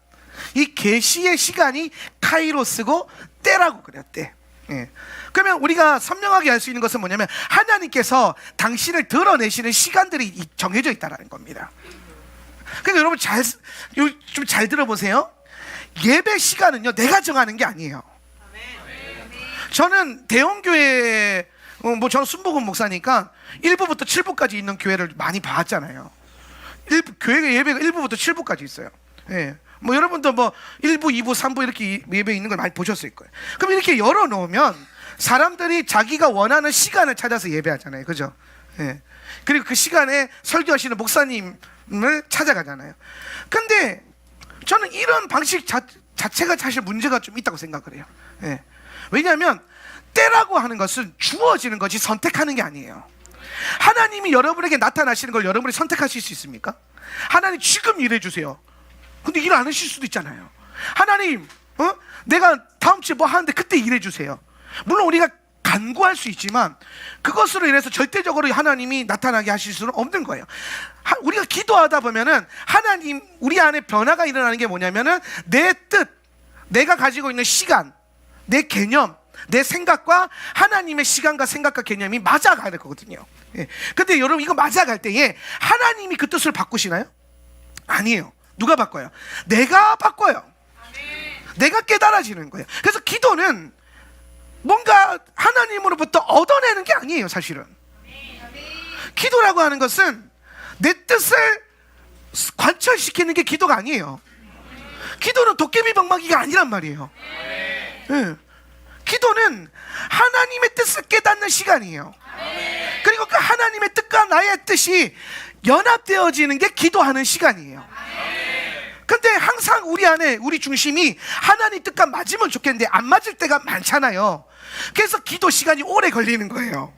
이 계시의 시간이 카이로스고 때라고 그랬대. 예. 그러면 우리가 선명하게 알 수 있는 것은 뭐냐면 하나님께서 당신을 드러내시는 시간들이 정해져 있다는 겁니다. 그러니까 여러분 좀 잘 들어보세요. 예배 시간은요 내가 정하는 게 아니에요. 저는 대형교회 저는 순복음 목사니까 1부부터 7부까지 있는 교회를 많이 봤잖아요. 교회가 예배가 1부부터 7부까지 있어요. 예. 여러분도 1부, 2부, 3부 이렇게 예배 있는 걸 많이 보셨을 거예요. 그럼 이렇게 열어놓으면 사람들이 자기가 원하는 시간을 찾아서 예배하잖아요. 그죠? 예. 그리고 그 시간에 설교하시는 목사님을 찾아가잖아요. 근데 저는 이런 방식 자체가 사실 문제가 좀 있다고 생각을 해요. 예. 왜냐하면 때라고 하는 것은 주어지는 것이 선택하는 게 아니에요. 하나님이 여러분에게 나타나시는 걸 여러분이 선택하실 수 있습니까? 하나님 지금 일해 주세요. 근데 일 안 하실 수도 있잖아요. 하나님 내가 다음 주에 뭐 하는데 그때 일해 주세요. 물론 우리가 간구할 수 있지만 그것으로 인해서 절대적으로 하나님이 나타나게 하실 수는 없는 거예요. 우리가 기도하다 보면은 하나님 우리 안에 변화가 일어나는 게 뭐냐면은 내 뜻, 내가 가지고 있는 시간, 내 개념, 내 생각과 하나님의 시간과 생각과 개념이 맞아가야 되거든요. 예. 근데 여러분 이거 맞아갈 때에 하나님이 그 뜻을 바꾸시나요? 아니에요. 누가 바꿔요? 내가 바꿔요. 내가 깨달아지는 거예요. 그래서 기도는 뭔가 하나님으로부터 얻어내는 게 아니에요. 사실은 기도라고 하는 것은 내 뜻을 관철시키는 게 기도가 아니에요. 기도는 도깨비 방망이가 아니란 말이에요. 예. 기도는 하나님의 뜻을 깨닫는 시간이에요. 그리고 그 하나님의 뜻과 나의 뜻이 연합되어지는 게 기도하는 시간이에요. 근데 항상 우리 안에 우리 중심이 하나님 뜻과 맞으면 좋겠는데 안 맞을 때가 많잖아요. 그래서 기도 시간이 오래 걸리는 거예요.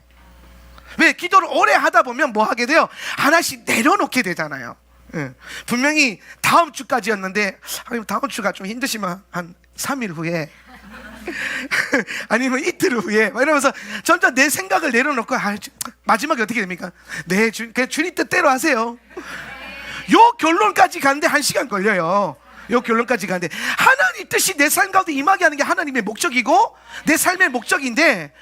왜? 기도를 오래 하다 보면 뭐 하게 돼요? 하나씩 내려놓게 되잖아요. 예. 분명히 다음 주까지였는데 다음 주가 좀 힘드시면 한 3일 후에 아니면 이틀 후에 이러면서 점점 내 생각을 내려놓고 마지막에 어떻게 됩니까? 네, 그냥 주님 뜻대로 하세요. 요 결론까지 가는데 1시간 걸려요. 요 결론까지 가는데 하나님 뜻이 내 삶 가운데 임하게 하는 게 하나님의 목적이고 내 삶의 목적인데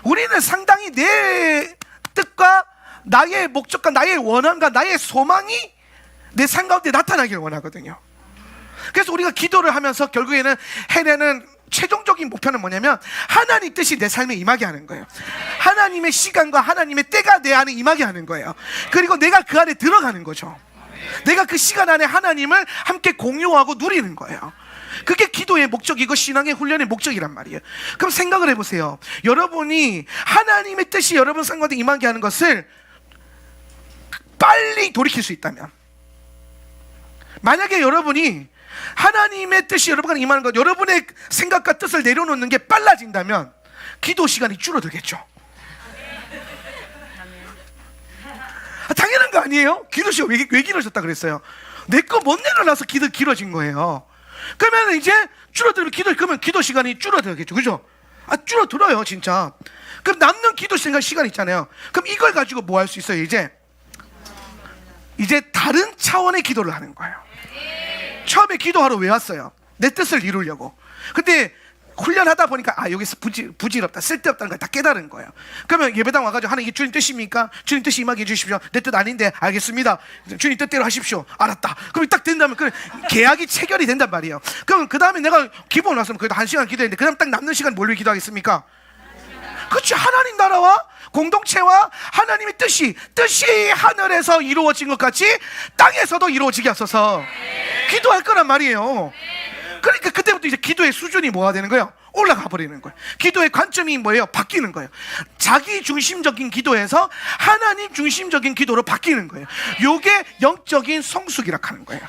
우리는 상당히 내 뜻과 나의 목적과 나의 원함과 나의 소망이 내 삶 가운데 나타나기를 원하거든요. 그래서 우리가 기도를 하면서 결국에는 해내는 최종적인 목표는 뭐냐면 하나님 뜻이 내 삶에 임하게 하는 거예요. 하나님의 시간과 하나님의 때가 내 안에 임하게 하는 거예요. 그리고 내가 그 안에 들어가는 거죠. 내가 그 시간 안에 하나님을 함께 공유하고 누리는 거예요. 그게 기도의 목적이고 신앙의 훈련의 목적이란 말이에요. 그럼 생각을 해보세요. 여러분이 하나님의 뜻이 여러분 삶 가운데 임하게 하는 것을 빨리 돌이킬 수 있다면, 만약에 여러분이 하나님의 뜻이 여러분 안에 임하는 것, 여러분의 생각과 뜻을 내려놓는 게 빨라진다면 기도 시간이 줄어들겠죠. 당연한 거 아니에요? 기도 시간 왜 길어졌다 그랬어요? 내 거 못 내려놔서 기도 길어진 거예요. 그러면 이제 줄어들면 그러면 기도 시간이 줄어들겠죠. 그죠? 줄어들어요 진짜. 그럼 남는 기도 시간 있잖아요. 그럼 이걸 가지고 뭐 할 수 있어요? 이제 다른 차원의 기도를 하는 거예요. 처음에 기도하러 왜 왔어요? 내 뜻을 이루려고. 근데 훈련하다 보니까 여기서 부질없다, 쓸데없다는 걸 다 깨달은 거예요. 그러면 예배당 와가지고 하나님 이게 주님 뜻입니까? 주님 뜻이 임하게 해주십시오. 내 뜻 아닌데 알겠습니다. 주님 뜻대로 하십시오. 알았다. 그럼 딱 된다면 계약이 체결이 된단 말이에요. 그럼 그 다음에 내가 기본 왔으면 그래도 1시간 기도했는데 그 다음 딱 남는 시간 뭘 위해 기도하겠습니까? 그렇지. 하나님 나라와 공동체와 하나님의 뜻이 하늘에서 이루어진 것 같이 땅에서도 이루어지게 하소서. 기도할 거란 말이에요. 그러니까 그때부터 이제 기도의 수준이 뭐가 되는 거예요? 올라가 버리는 거예요. 기도의 관점이 뭐예요? 바뀌는 거예요. 자기 중심적인 기도에서 하나님 중심적인 기도로 바뀌는 거예요. 요게 영적인 성숙이라 하는 거예요.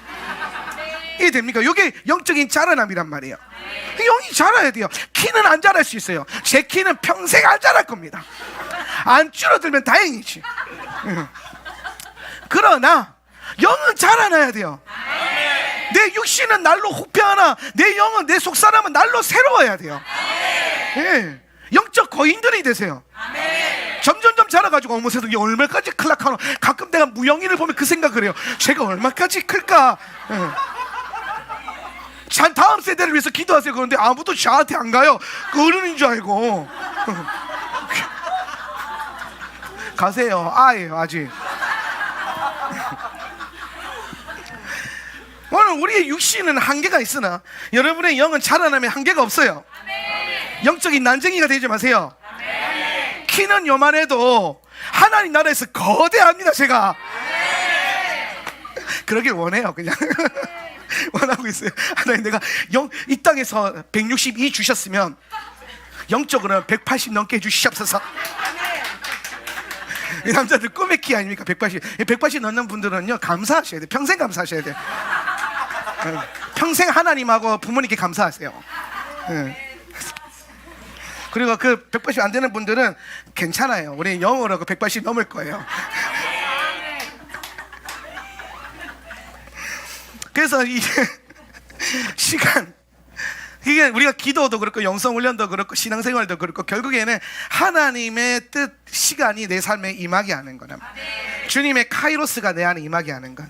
이해됩니까? 요게 영적인 자라남이란 말이에요. 영이 자라야 돼요. 키는 안 자랄 수 있어요. 제 키는 평생 안 자랄 겁니다. 안 줄어들면 다행이지. 그러나 영은 자라나야 돼요. 내 육신은 날로 후패하나 내 영은, 내 속사람은 날로 새로워야 돼요. 예. 영적 거인들이 되세요. 점점점 자라가지고 어머 세상에 얼마까지 클락하노. 가끔 내가 무영이를 보면 그 생각을 해요. 제가 얼마까지 클까. 자, 다음 세대를 위해서 기도하세요. 그런데 아무도 저한테 안 가요. 그 어른인 줄 알고. 가세요. 아예요 아직. 오늘 우리의 육신은 한계가 있으나 여러분의 영은 자라나면 한계가 없어요. 영적인 난쟁이가 되지 마세요. 키는 요만해도 하나님 나라에서 거대합니다. 제가 그러길 원해요. 그냥 원하고 있어요. 하나님 내가 이 땅에서 162 주셨으면 영적으로는 180 넘게 해주시옵소서. 이 남자들 꿈의 키 아닙니까? 180 넘는 분들은요 감사하셔야 돼요. 평생 감사하셔야 돼요. 평생 하나님하고 부모님께 감사하세요. 그리고 그 180 안 되는 분들은 괜찮아요. 우리 영어로 그 180 넘을 거예요. 그래서 이 시간, 이게 우리가 기도도 그렇고 영성훈련도 그렇고 신앙생활도 그렇고 결국에는 하나님의 뜻, 시간이 내 삶에 임하게 하는 거는 주님의 카이로스가 내 안에 임하게 하는 것.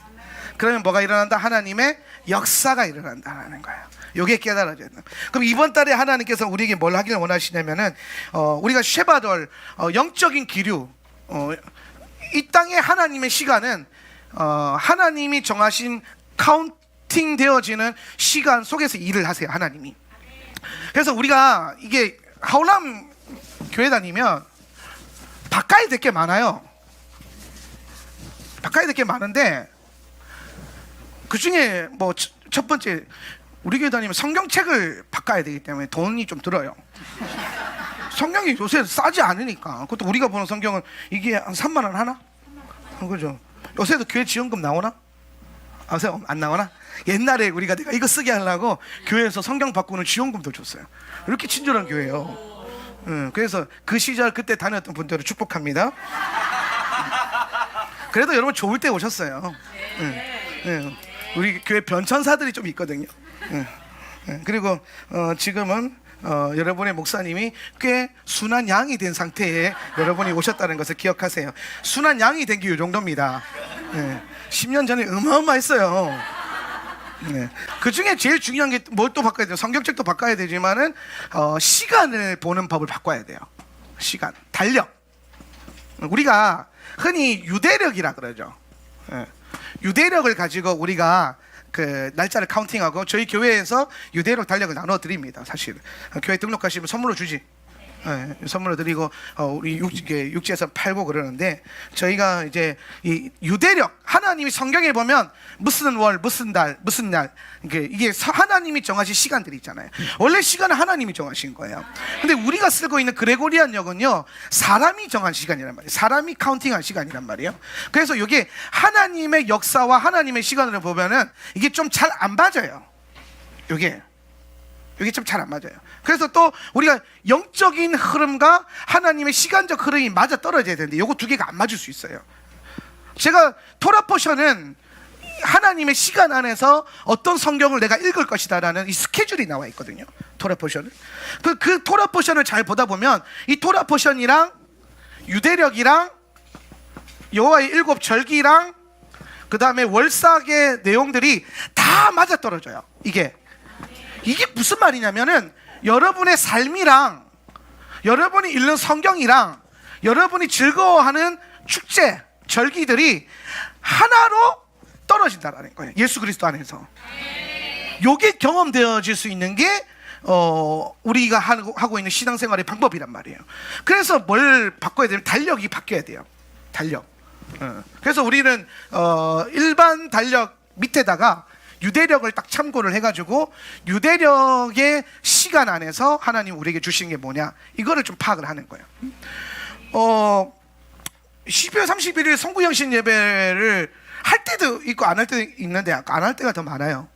그러면 뭐가 일어난다? 하나님의 역사가 일어난다는 거예요. 이게 깨달아져야 된다. 그럼 이번 달에 하나님께서 우리에게 뭘 하기를 원하시냐면은 우리가 쉐바돌 영적인 기류, 이 땅의 하나님의 시간은 하나님이 정하신 카운팅 되어지는 시간 속에서 일을 하세요. 하나님이. 그래서 우리가 이게 하울람 교회 다니면 바꿔야 될 게 많아요. 바꿔야 될 게 많은데 그 중에 뭐 첫 번째, 우리 교회 다니면 성경책을 바꿔야 되기 때문에 돈이 좀 들어요. 성경이 요새 싸지 않으니까. 그것도 우리가 보는 성경은 이게 한 3만 원 하나? 그죠? 요새도 교회 지원금 나오나? 요새 안 나오나? 옛날에 우리가 내가 이거 쓰게 하려고 교회에서 성경 바꾸는 지원금도 줬어요. 이렇게 친절한 교회예요. 그래서 그 시절 그때 다녔던 분들을 축복합니다. 그래도 여러분 좋을 때 오셨어요. 우리 교회 변천사들이 좀 있거든요. 그리고 지금은 여러분의 목사님이 꽤 순한 양이 된 상태에 여러분이 오셨다는 것을 기억하세요. 순한 양이 된 게 이 정도입니다. 10년 전에 어마어마했어요. 그 중에 제일 중요한 게 뭘 또 바꿔야 돼요? 성경책도 바꿔야 되지만은 시간을 보는 법을 바꿔야 돼요. 시간, 달력. 우리가 흔히 유대력이라 그러죠. 유대력을 가지고 우리가 그 날짜를 카운팅하고 저희 교회에서 유대력 달력을 나눠 드립니다. 사실 교회 등록하시면 선물로 주지. 선물로 드리고 우리 육지에서 팔고 그러는데 저희가 이제 이 유대력, 하나님이 성경에 보면 무슨 월, 무슨 달, 무슨 날, 이게 하나님이 정하신 시간들이 있잖아요. 원래 시간은 하나님이 정하신 거예요. 근데 우리가 쓰고 있는 그레고리안력은요 사람이 정한 시간이란 말이에요. 사람이 카운팅한 시간이란 말이에요. 그래서 이게 하나님의 역사와 하나님의 시간을 보면은 이게 좀 잘 안 맞아요. 이게 좀 잘 안 맞아요. 그래서 또 우리가 영적인 흐름과 하나님의 시간적 흐름이 맞아 떨어져야 되는데 요거 두 개가 안 맞을 수 있어요. 제가 토라 포션은 하나님의 시간 안에서 어떤 성경을 내가 읽을 것이다라는 이 스케줄이 나와 있거든요. 토라 포션은 그 토라 포션을 잘 보다 보면 이 토라 포션이랑 유대력이랑 여호와의 7 절기랑 그 다음에 월삭의 내용들이 다 맞아 떨어져요. 이게 무슨 말이냐면은 여러분의 삶이랑 여러분이 읽는 성경이랑 여러분이 즐거워하는 축제, 절기들이 하나로 떨어진다라는 거예요. 예수 그리스도 안에서. 요게 경험되어질 수 있는 게 우리가 하고 있는 신앙생활의 방법이란 말이에요. 그래서 뭘 바꿔야 되면 달력이 바뀌어야 돼요. 달력. 그래서 우리는 일반 달력 밑에다가 유대력을 딱 참고를 해가지고 유대력의 시간 안에서 하나님 우리에게 주신 게 뭐냐 이거를 좀 파악을 하는 거예요. 12월 31일 성구영신 예배를 할 때도 있고 안 할 때도 있는데 안 할 때가 더 많아요.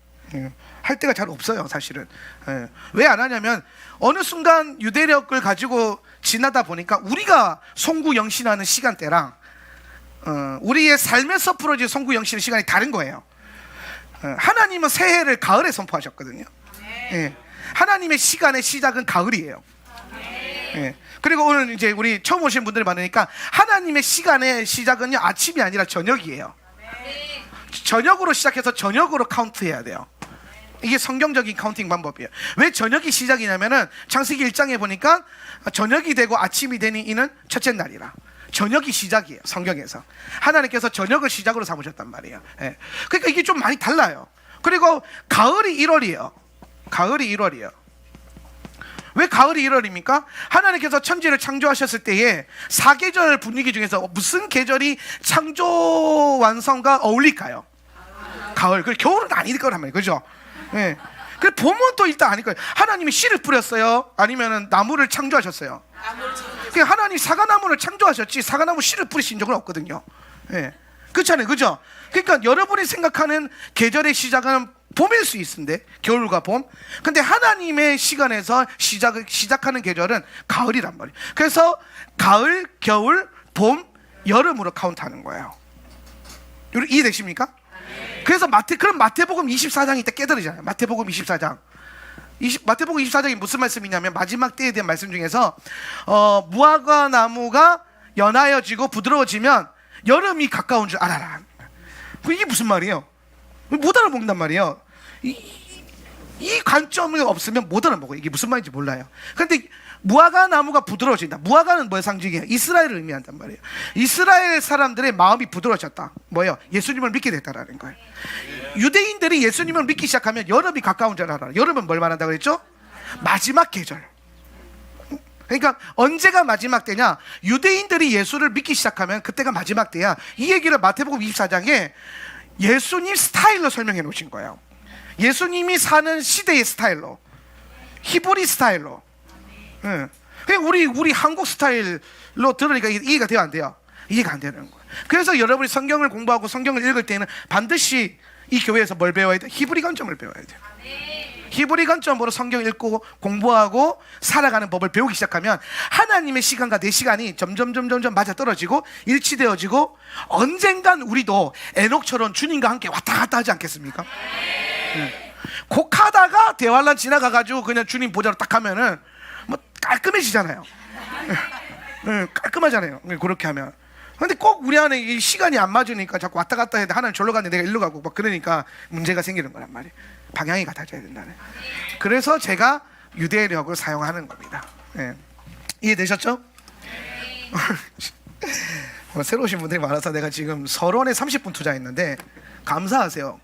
할 때가 잘 없어요 사실은. 왜 안 하냐면 어느 순간 유대력을 가지고 지나다 보니까 우리가 성구영신하는 시간대랑 우리의 삶에서 풀어질 성구영신의 시간이 다른 거예요. 하나님은 새해를 가을에 선포하셨거든요. 하나님의 시간의 시작은 가을이에요. 예. 그리고 오늘 이제 우리 처음 오신 분들이 많으니까 하나님의 시간의 시작은요 아침이 아니라 저녁이에요. 저녁으로 시작해서 저녁으로 카운트해야 돼요. 이게 성경적인 카운팅 방법이에요. 왜 저녁이 시작이냐면은 창세기 1장에 보니까 저녁이 되고 아침이 되니 이는 첫째 날이라. 저녁이 시작이에요. 성경에서 하나님께서 저녁을 시작으로 삼으셨단 말이에요. 예. 그러니까 이게 좀 많이 달라요. 그리고 가을이 1월이에요. 가을이 1월이에요. 왜 가을이 1월입니까? 하나님께서 천지를 창조하셨을 때에 사계절 분위기 중에서 무슨 계절이 창조 완성과 어울릴까요? 가을. 그 겨울은 아닐 거란 말이에요. 그죠? 예. 그 봄은 또 일단 아닐 거예요. 하나님이 씨를 뿌렸어요? 아니면 나무를 창조하셨어요? 그냥 하나님 사과나무를 창조하셨지 사과나무 씨를 뿌리신 적은 없거든요. 예. 그렇잖아요. 그죠? 그러니까 여러분이 생각하는 계절의 시작은 봄일 수 있는데 겨울과 봄. 근데 하나님의 시간에서 시작하는 계절은 가을이란 말이에요. 그래서 가을, 겨울, 봄, 여름으로 카운트하는 거예요. 이해되십니까? 그래서 그럼 마태복음 24장이 때 깨달으잖아요. 마태복음 24장. 마태복음 24장이 무슨 말씀이냐면 마지막 때에 대한 말씀 중에서 무화과 나무가 연하여지고 부드러워지면 여름이 가까운 줄 알아라. 이게 무슨 말이에요? 못 알아먹는단 말이에요. 이 관점이 없으면 못 알아먹어요. 이게 무슨 말인지 몰라요. 그런데 무화과 나무가 부드러워진다. 무화과는 뭐의 상징이에요? 이스라엘을 의미한단 말이에요. 이스라엘 사람들의 마음이 부드러워졌다. 뭐예요? 예수님을 믿게 됐다라는 거예요. 유대인들이 예수님을 믿기 시작하면 여름이 가까운 줄 알아라. 여름은 뭘 말한다고 그랬죠? 마지막 계절. 그러니까 언제가 마지막 때냐? 유대인들이 예수를 믿기 시작하면 그때가 마지막 때야. 이 얘기를 마태복음 24장에 예수님 스타일로 설명해 놓으신 거예요. 예수님이 사는 시대의 스타일로, 히브리 스타일로. 예. 우리 한국 스타일로 들으니까 이해가 돼요, 안 돼요? 이해가 안 되는 거예요. 그래서 여러분이 성경을 공부하고 성경을 읽을 때는 반드시 이 교회에서 뭘 배워야 돼요? 히브리 관점을 배워야 돼요. 히브리 관점으로 성경 읽고 공부하고 살아가는 법을 배우기 시작하면 하나님의 시간과 내 시간이 점점 맞아떨어지고 일치되어지고 언젠간 우리도 에녹처럼 주님과 함께 왔다 갔다 하지 않겠습니까? 곡하다가 대환란 지나가가지고 그냥 주님 보자로 딱 하면은 뭐 깔끔해지잖아요. 깔끔하잖아요. 그렇게 하면. 근데 꼭 우리 안에 이 시간이 안 맞으니까 자꾸 왔다 갔다 해야 돼. 하나는 절로 가는데 내가 일로 가고 막 그러니까 문제가 생기는 거란 말이에요. 방향이 같아져야 된다네. 그래서 제가 유대력을 사용하는 겁니다. 예. 이해되셨죠? 새로 오신 분들이 많아서 내가 지금 서론에 30분 투자했는데 감사하세요.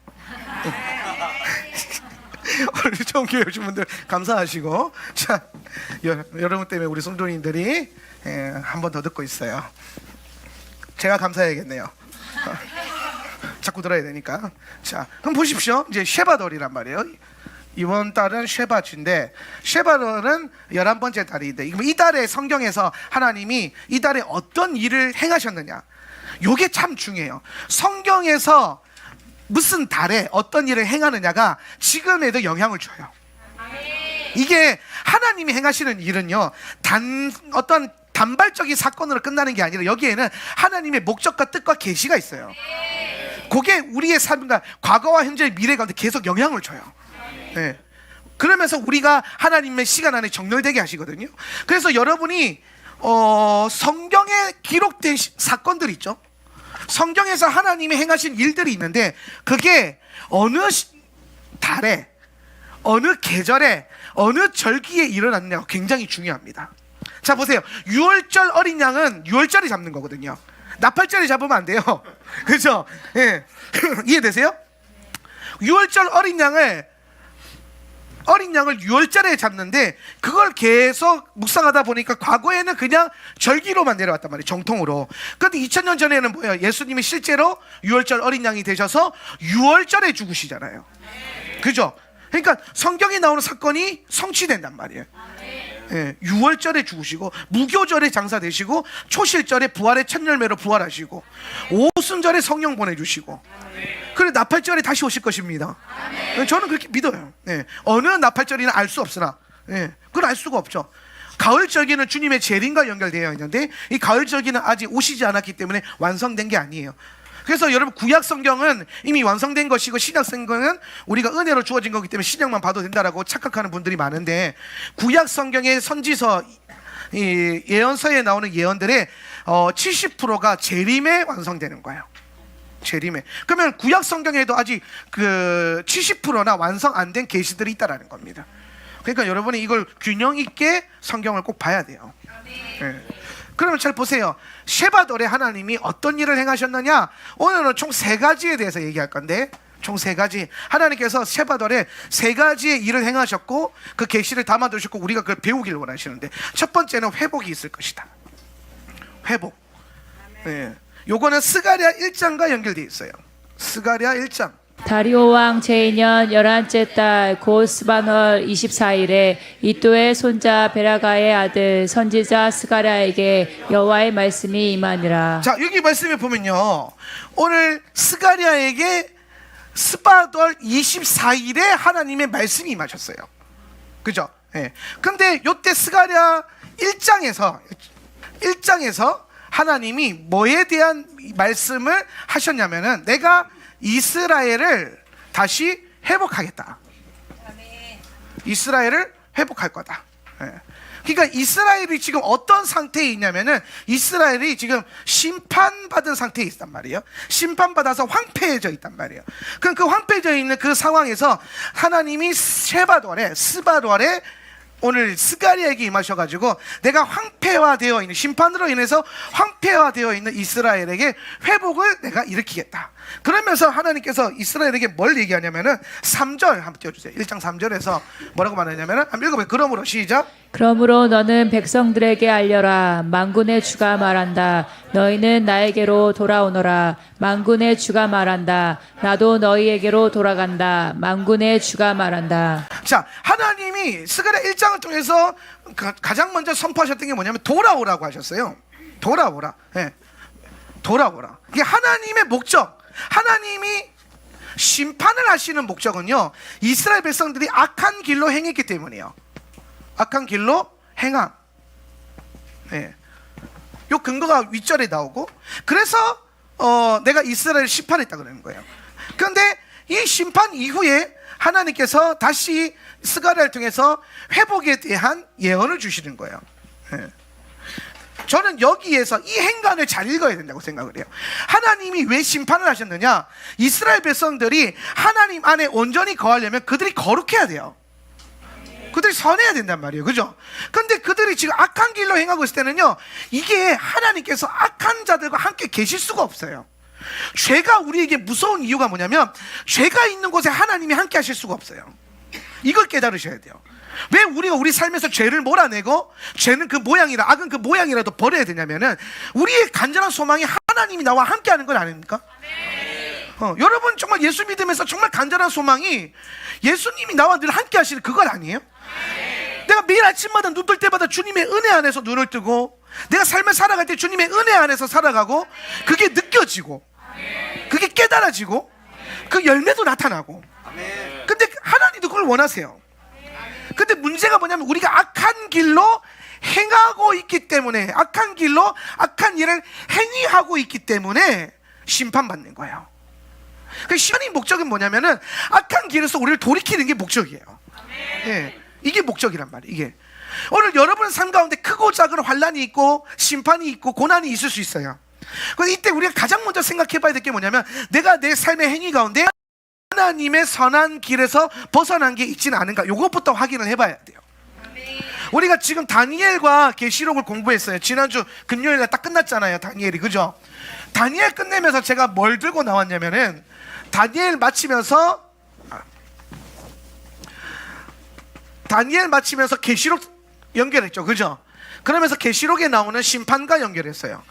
오늘 처음 교회 오신 분들 감사하시고, 자, 여러분 때문에 우리 성도님들이 한 번 더 듣고 있어요. 제가 감사해야겠네요. 자꾸 들어야 되니까. 자, 그럼 보십시오. 이제 쉐바덜이란 말이에요. 이번 달은 쉐바주인데, 쉐바덜은 11번째 달인데, 이 달에 성경에서 하나님이 이 달에 어떤 일을 행하셨느냐, 이게 참 중요해요. 성경에서 무슨 달에 어떤 일을 행하느냐가 지금에도 영향을 줘요. 이게 하나님이 행하시는 일은요, 어떤 단발적인 사건으로 끝나는 게 아니라 여기에는 하나님의 목적과 뜻과 계시가 있어요. 그게 우리의 삶과 과거와 현재 미래 가운데 계속 영향을 줘요. 네. 그러면서 우리가 하나님의 시간 안에 정렬되게 하시거든요. 그래서 여러분이 성경에 기록된 사건들 있죠. 성경에서 하나님이 행하신 일들이 있는데 그게 어느 달에, 어느 계절에, 어느 절기에 일어났느냐가 굉장히 중요합니다. 자, 보세요. 6월절 어린 양은 6월절에 잡는 거거든요. 나팔절에 잡으면 안 돼요. 그죠? 예. 이해되세요? 6월절 어린 양을 6월절에 잡는데 그걸 계속 묵상하다 보니까 과거에는 그냥 절기로만 내려왔단 말이에요. 정통으로. 그런데 2000년 전에는 뭐예요? 예수님이 실제로 6월절 어린 양이 되셔서 6월절에 죽으시잖아요. 그죠? 그러니까 성경에 나오는 사건이 성취된단 말이에요. 예, 6월절에 죽으시고 무교절에 장사되시고 초실절에 부활의 첫 열매로 부활하시고 오순절에 성령 보내주시고 그래 나팔절에 다시 오실 것입니다. 저는 그렇게 믿어요. 예, 어느 나팔절이나 알 수 없으나 그걸 알 수가 없죠. 가을절기는 주님의 재림과 연결되어 있는데 이 가을절기는 아직 오시지 않았기 때문에 완성된 게 아니에요. 그래서 여러분 구약 성경은 이미 완성된 것이고 신약 성경은 우리가 은혜로 주어진 거기 때문에 신약만 봐도 된다라고 착각하는 분들이 많은데 구약 성경의 선지서 이 예언서에 나오는 예언들의 70%가 재림에 완성되는 거예요. 재림에. 그러면 구약 성경에도 아직 그 70%나 완성 안 된 계시들이 있다라는 겁니다. 그러니까 여러분이 이걸 균형 있게 성경을 꼭 봐야 돼요. 네. 그러면 잘 보세요. 셰바돌에 하나님이 어떤 일을 행하셨느냐? 오늘은 총 3가지에 대해서 얘기할 건데, 총 3가지. 하나님께서 셰바돌에 3가지의 일을 행하셨고 그 계시를 담아두셨고 우리가 그걸 배우길 원하시는데, 첫 번째는 회복이 있을 것이다. 회복. 네. 요거는 스가랴 1장과 연결되어 있어요. 스가랴 1장. 다리오 왕 제2년 11째 달 곧 스바놀 24일에 이또의 손자 베라가의 아들 선지자 스가랴에게 여호와의 말씀이 임하니라. 자, 여기 말씀에 보면요, 오늘 스가랴에게 스바돌 24일에 하나님의 말씀이 임하셨어요. 그죠? 예. 근데 요때 스가랴 1장에서 하나님이 뭐에 대한 말씀을 하셨냐면은, 내가 이스라엘을 다시 회복하겠다. 이스라엘을 회복할 거다. 그러니까 이스라엘이 지금 어떤 상태에 있냐면은, 이스라엘이 지금 심판받은 상태에 있단 말이에요. 심판받아서 황폐해져 있단 말이에요. 그럼 그 황폐해져 있는 그 상황에서 하나님이 스바돌에 오늘 스가랴에게 임하셔가지고, 내가 황폐화되어 있는, 심판으로 인해서 황폐화되어 있는 이스라엘에게 회복을 내가 일으키겠다. 그러면서 하나님께서 이스라엘에게 뭘 얘기하냐면은 3절 한번 띄워주세요. 1장 3절에서 뭐라고 말하냐면은, 한번 읽어봐요. 그러므로 시작. 그러므로 너는 백성들에게 알려라. 만군의 주가 말한다. 너희는 나에게로 돌아오너라. 만군의 주가 말한다. 나도 너희에게로 돌아간다. 만군의 주가 말한다. 자, 하나님이 스가랴 1장을 통해서 가장 먼저 선포하셨던 게 뭐냐면 돌아오라고 하셨어요. 돌아오라. 예. 돌아오라. 이게 하나님의 목적. 하나님이 심판을 하시는 목적은요, 이스라엘 백성들이 악한 길로 행했기 때문이에요. 악한 길로 행함. 예. 요 근거가 윗절에 나오고, 그래서 내가 이스라엘을 심판했다 그러는 거예요. 그런데 이 심판 이후에 하나님께서 다시 스가랴를 통해서 회복에 대한 예언을 주시는 거예요. 예. 저는 여기에서 이 행간을 잘 읽어야 된다고 생각을 해요. 하나님이 왜 심판을 하셨느냐? 이스라엘 백성들이 하나님 안에 온전히 거하려면 그들이 거룩해야 돼요. 그들이 선해야 된단 말이에요. 그죠? 근데 그들이 지금 악한 길로 행하고 있을 때는요, 이게 하나님께서 악한 자들과 함께 계실 수가 없어요. 죄가 우리에게 무서운 이유가 뭐냐면, 죄가 있는 곳에 하나님이 함께 하실 수가 없어요. 이걸 깨달으셔야 돼요. 왜 우리가 우리 삶에서 죄를 몰아내고 죄는 그 모양이라, 악은 그 모양이라도 버려야 되냐면은, 우리의 간절한 소망이 하나님이 나와 함께 하는 건 아닙니까? 여러분 정말 예수 믿으면서 정말 간절한 소망이 예수님이 나와 늘 함께 하시는 그건 아니에요? 내가 매일 아침마다 눈 뜰 때마다 주님의 은혜 안에서 눈을 뜨고, 내가 삶을 살아갈 때 주님의 은혜 안에서 살아가고, 그게 느껴지고, 그게 깨달아지고, 그 열매도 나타나고. 근데 하나님도 그걸 원하세요. 근데 문제가 뭐냐면, 우리가 악한 길로 행하고 있기 때문에, 악한 길로 악한 일을 행위하고 있기 때문에 심판받는 거예요. 그 시간의 목적은 뭐냐면은, 악한 길에서 우리를 돌이키는 게 목적이에요. 예, 이게 목적이란 말이에요. 이게 오늘 여러분 삶 가운데 크고 작은 환란이 있고 심판이 있고 고난이 있을 수 있어요. 그래서 이때 우리가 가장 먼저 생각해 봐야 될 게 뭐냐면, 내가 내 삶의 행위 가운데 하나님의 선한 길에서 벗어난 게 있지는 않은가, 요것부터 확인을 해봐야 돼요. 우리가 지금 다니엘과 계시록을 공부했어요. 지난주 금요일날 딱 끝났잖아요, 다니엘이. 그죠? 다니엘 끝내면서 제가 뭘 들고 나왔냐면은, 다니엘 마치면서 계시록 연결했죠. 그죠? 그러면서 계시록에 나오는 심판과 연결했어요.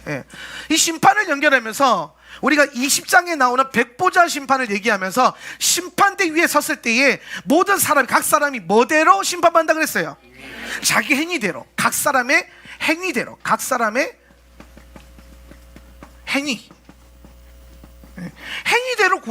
예. 이 심판을 연결하면서 우리가 20장에 나오는 백보자 심판을 얘기하면서, 심판대 위에 섰을 때에 모든 사람, 각 사람이 뭐대로 심판받는다 그랬어요? 자기 행위대로, 각 사람의 행위대로, 각 사람의 행위, 행위대로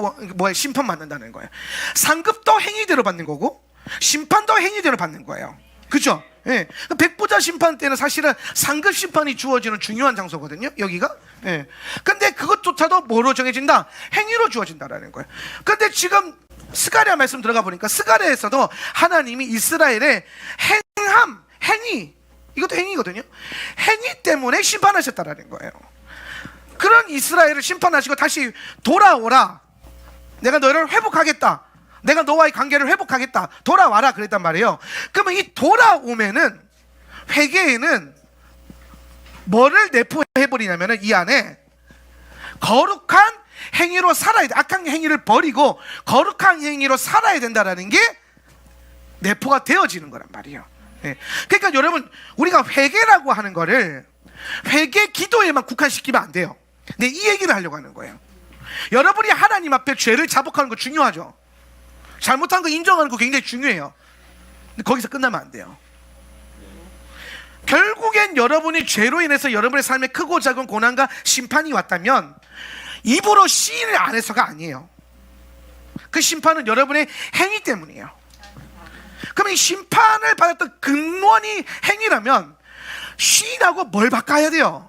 심판받는다는 거예요. 상급도 행위대로 받는 거고, 심판도 행위대로 받는 거예요. 그죠? 예. 백보자 심판 때는 사실은 상급 심판이 주어지는 중요한 장소거든요, 여기가. 예. 근데 그것조차도 뭐로 정해진다? 행위로 주어진다라는 거예요. 근데 지금 스가랴 말씀 들어가 보니까, 스가랴에서도 하나님이 이스라엘의 행함, 행위, 이것도 행위거든요. 행위 때문에 심판하셨다라는 거예요. 그런 이스라엘을 심판하시고 다시 돌아오라, 내가 너를 회복하겠다, 내가 너와의 관계를 회복하겠다, 돌아와라 그랬단 말이에요. 그러면 이 돌아오면은 회개에는 뭐를 내포해버리냐면은 이 안에 거룩한 행위로 살아야 돼. 악한 행위를 버리고 거룩한 행위로 살아야 된다라는 게 내포가 되어지는 거란 말이에요. 예. 그러니까 여러분, 우리가 회개라고 하는 거를 회개 기도에만 국한시키면 안 돼요. 근데 이 얘기를 하려고 하는 거예요. 여러분이 하나님 앞에 죄를 자복하는 거 중요하죠. 잘못한 거 인정하는 거 굉장히 중요해요. 근데 거기서 끝나면 안 돼요. 결국엔 여러분이 죄로 인해서 여러분의 삶에 크고 작은 고난과 심판이 왔다면 입으로 시인을 안 해서가 아니에요. 그 심판은 여러분의 행위 때문이에요. 그럼 이 심판을 받았던 근원이 행위라면 시인하고 뭘 바꿔야 돼요?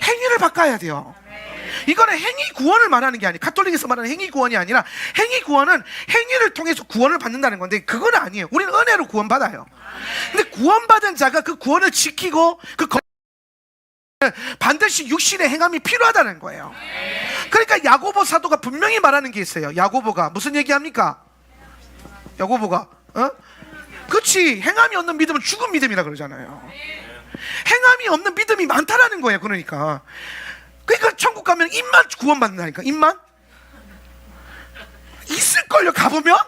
행위를 바꿔야 돼요. 이거는 행위 구원을 말하는 게 아니에요. 가톨릭에서 말하는 행위 구원이 아니라, 행위 구원은 행위를 통해서 구원을 받는다는 건데 그건 아니에요. 우리는 은혜로 구원받아요. 근데 구원받은 자가 그 구원을 지키고 그 반드시 육신의 행함이 필요하다는 거예요. 그러니까 야고보 사도가 분명히 말하는 게 있어요. 야고보가 무슨 얘기합니까? 야고보가 그렇지, 행함이 없는 믿음은 죽은 믿음이라 그러잖아요. 행함이 없는 믿음이 많다라는 거예요. 그러니까 천국 가면 입만 구원받는다니까. 입만 있을걸요. 가보면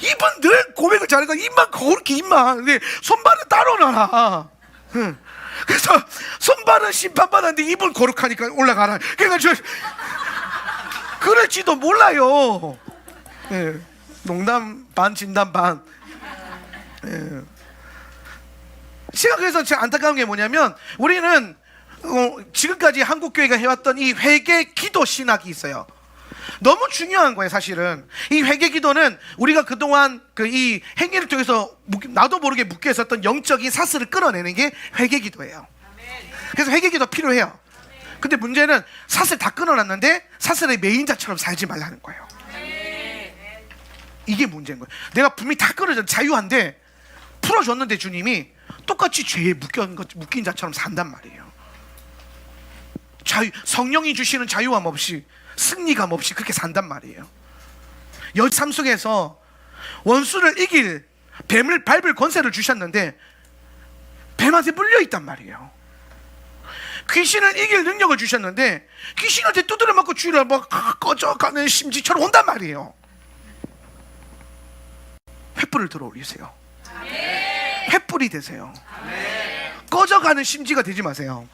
입은 늘 고백을 잘해서 입만 거룩히 입만. 근데 손발은 따로 놔라. 그래서 손발은 심판받았는데 입은 거룩하니까 올라가라. 그러니까 그럴지도 몰라요. 예. 농담 반 진담 반. 예. 제가 그래서 제가 안타까운 게 뭐냐면, 우리는 지금까지 한국교회가 해왔던 이 회개 기도 신학이 있어요. 너무 중요한 거예요. 사실은 이 회개 기도는 우리가 그동안 이 행위를 통해서 나도 모르게 묶여 있었던 영적인 사슬을 끊어내는 게 회개 기도예요. 그래서 회개 기도 필요해요. 근데 문제는 사슬 다 끊어놨는데 사슬의 메인자처럼 살지 말라는 거예요. 이게 문제인 거예요. 내가 분명히 다 끊어져 자유한데 풀어줬는데 주님이 똑같이 죄에 묶인 자처럼 산단 말이에요. 성령이 주시는 자유함 없이, 승리감 없이 그렇게 산단 말이에요. 삶 속에서 원수를 이길 뱀을 밟을 권세를 주셨는데 뱀한테 물려있단 말이에요. 귀신을 이길 능력을 주셨는데 귀신한테 두드려 맞고 주의를 꺼져가는 심지처럼 온단 말이에요. 횃불을 들어 올리세요. 횃불이 되세요. 꺼져가는 심지가 되지 마세요.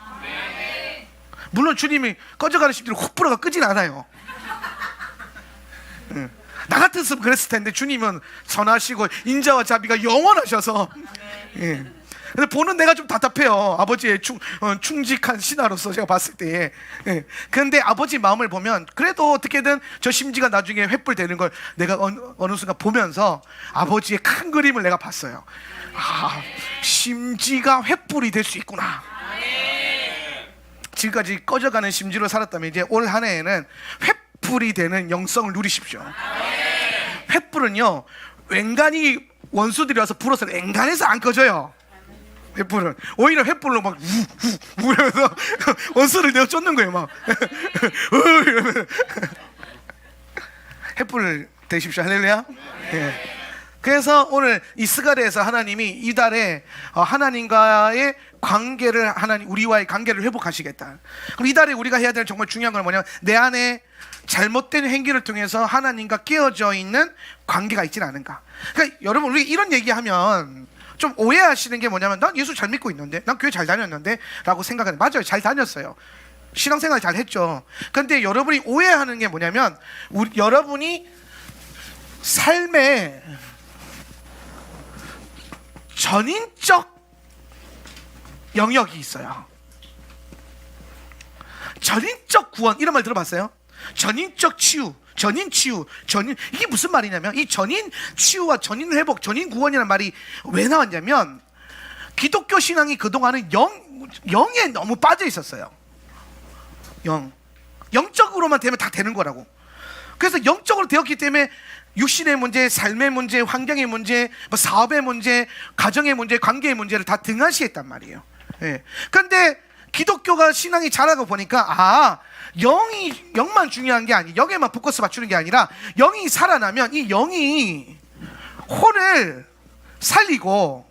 물론 주님이 꺼져가는 심지를 훅 불어가 끄진 않아요. 나 같았으면 그랬을 텐데 주님은 선하시고 인자와 자비가 영원하셔서. 근데 보는 내가 좀 답답해요. 아버지의 충직한 신하로서 제가 봤을 때. 그런데 아버지 마음을 보면 그래도 어떻게든 저 심지가 나중에 횃불 되는 걸 내가 어느 순간 보면서 아버지의 큰 그림을 내가 봤어요. 아, 심지가 횃불이 될 수 있구나. 지금까지 꺼져가는 심지로 살았다면 이제 올 한 해에는 횃불이 되는 영성을 누리십시오. 횃불은요, 웬간히 원수들이 와서 불어서 웬간해서 안 꺼져요. 횃불은 오히려 횃불로 막 우우우 이러면서 원수를 내어 쫓는 거예요. 막 이러면서. 횃불 되십시오. 할렐루야. 예. 그래서 오늘 이 스가랴에서 하나님이 이달에 하나님과의 관계를, 우리와의 관계를 회복하시겠다. 그럼 이달에 우리가 해야 될 정말 중요한 건 뭐냐면, 내 안에 잘못된 행위를 통해서 하나님과 깨어져 있는 관계가 있지는 않은가. 그러니까 여러분, 우리 이런 얘기하면 좀 오해하시는 게 뭐냐면, 난 예수 잘 믿고 있는데, 난 교회 잘 다녔는데 라고 생각하는. 맞아요, 잘 다녔어요. 신앙생활 잘 했죠. 그런데 여러분이 오해하는 게 뭐냐면, 여러분이 삶에 전인적 영역이 있어요. 전인적 구원, 이런 말 들어봤어요? 전인적 치유, 전인 치유, 이게 무슨 말이냐면, 이 전인 치유와 전인 회복, 전인 구원이라는 말이 왜 나왔냐면, 기독교 신앙이 그동안은 영에 너무 빠져 있었어요. 영적으로만 되면 다 되는 거라고. 그래서 영적으로 되었기 때문에 육신의 문제, 삶의 문제, 환경의 문제, 뭐 사업의 문제, 가정의 문제, 관계의 문제를 다 등한시했단 말이에요. 예. 그런데 기독교가 신앙이 자라고 보니까 영만 중요한 게 아니, 영에만 포커스 맞추는 게 아니라 영이 살아나면 이 영이 혼을 살리고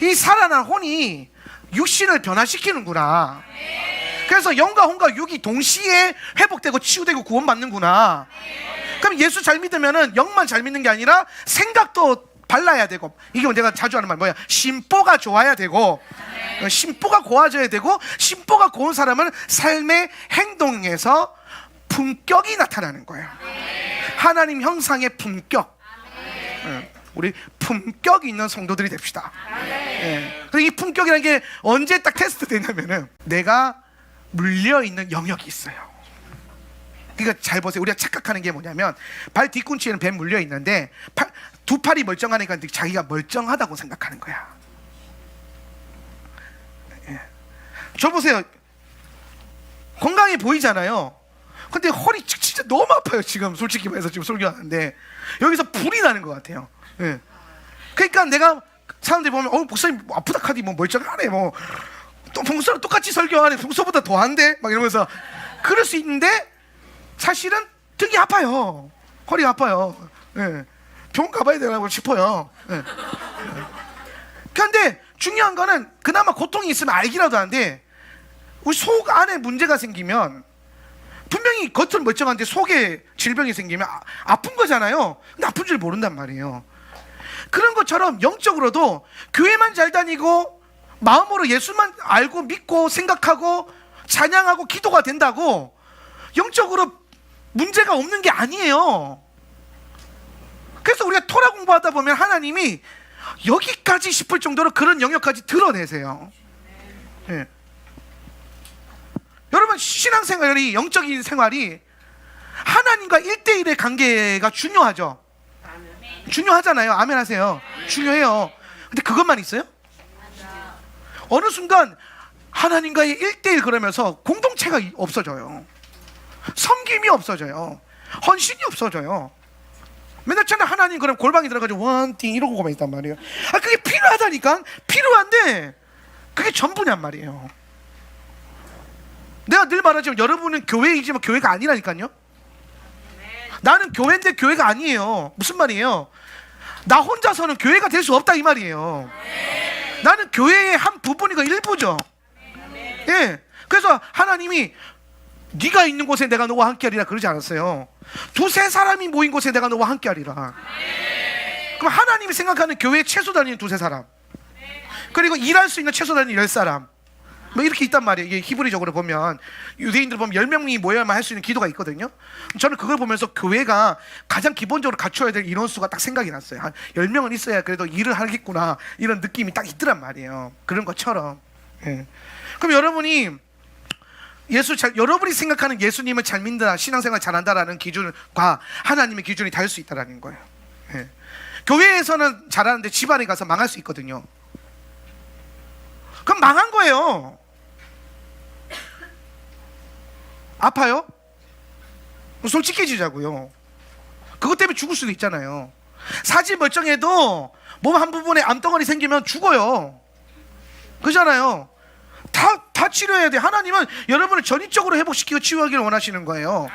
이 살아난 혼이 육신을 변화시키는구나. 그래서 영과 혼과 육이 동시에 회복되고 치유되고 구원받는구나. 그럼 예수 잘 믿으면은 영만 잘 믿는 게 아니라 생각도 발라야 되고, 이게 내가 자주 하는 말 뭐야? 심보가 좋아야 되고, 심보가 고와져야 되고, 심보가 고운 사람은 삶의 행동에서 품격이 나타나는 거예요. 하나님 형상의 품격. 우리 품격 있는 성도들이 됩시다. 그리고 이 품격이라는 게 언제 딱 테스트 되냐면은 내가 물려있는 영역이 있어요. 그러니까 잘 보세요. 우리가 착각하는 게 뭐냐면 발 뒤꿈치에는 뱀 물려 있는데 두 팔이 멀쩡하니까 자기가 멀쩡하다고 생각하는 거야. 저 보세요. 건강해 보이잖아요. 근데 허리 진짜 너무 아파요. 지금 솔직히 말해서 지금 설교하는데 여기서 불이 나는 것 같아요. 그러니까 내가 사람들이 보면 목사님 아프다 카디 뭐 멀쩡하네, 뭐 또 평소랑 똑같이 설교하네, 평소보다 더한데 막 이러면서 그럴 수 있는데 사실은 등이 아파요. 허리가 아파요. 병원 가봐야 되나 싶어요. 그런데 중요한 거는 그나마 고통이 있으면 알기라도 하는데 우리 속 안에 문제가 생기면 분명히 겉은 멀쩡한데 속에 질병이 생기면 아픈 거잖아요. 근데 아픈 줄 모른단 말이에요. 그런 것처럼 영적으로도 교회만 잘 다니고 마음으로 예수만 알고 믿고 생각하고 찬양하고 기도가 된다고 영적으로 문제가 없는 게 아니에요. 그래서 우리가 토라 공부하다 보면 하나님이 여기까지 싶을 정도로 그런 영역까지 드러내세요. 여러분, 신앙생활이, 영적인 생활이 하나님과 1대1의 관계가 중요하죠. 중요하잖아요. 아멘 하세요. 중요해요. 근데 그것만 있어요? 어느 순간 하나님과의 1대1 그러면서 공동체가 없어져요. 섬김이 없어져요. 헌신이 없어져요. 맨날 저는 하나님 그럼 골방에 들어가지고 원띵 이러고만 있단 말이에요. 그게 필요하다니까. 필요한데 그게 전부냔 말이에요. 내가 늘 말하지만 여러분은 교회이지만 교회가 아니라니까요. 나는 교회인데 교회가 아니에요. 무슨 말이에요? 나 혼자서는 교회가 될 수 없다 이 말이에요. 나는 교회의 한 부분이고 일부죠. 그래서 하나님이 네가 있는 곳에 내가 너와 함께하리라 그러지 않았어요. 두세 사람이 모인 곳에 내가 너와 함께하리라. 그럼 하나님이 생각하는 교회의 최소 단위는 두세 사람, 그리고 일할 수 있는 최소 단위는 10사람, 뭐 이렇게 있단 말이에요. 이게 히브리적으로 보면 유대인들 보면 10명이 모여야만 할 수 있는 기도가 있거든요. 저는 그걸 보면서 교회가 가장 기본적으로 갖춰야 될 인원수가 딱 생각이 났어요. 한 10명은 있어야 그래도 일을 하겠구나 이런 느낌이 딱 있더란 말이에요. 그런 것처럼. 그럼 여러분이 여러분이 생각하는 예수님을 잘 믿는다, 신앙생활 잘한다라는 기준과 하나님의 기준이 다를 수 있다라는 거예요. 교회에서는 잘하는데 집안에 가서 망할 수 있거든요. 그럼 망한 거예요. 아파요? 솔직해지자고요. 그것 때문에 죽을 수도 있잖아요. 사지 멀쩡해도 몸 한 부분에 암덩어리 생기면 죽어요. 그잖아요. 다 치료해야 돼. 하나님은 여러분을 전인적으로 회복시키고 치유하기를 원하시는 거예요.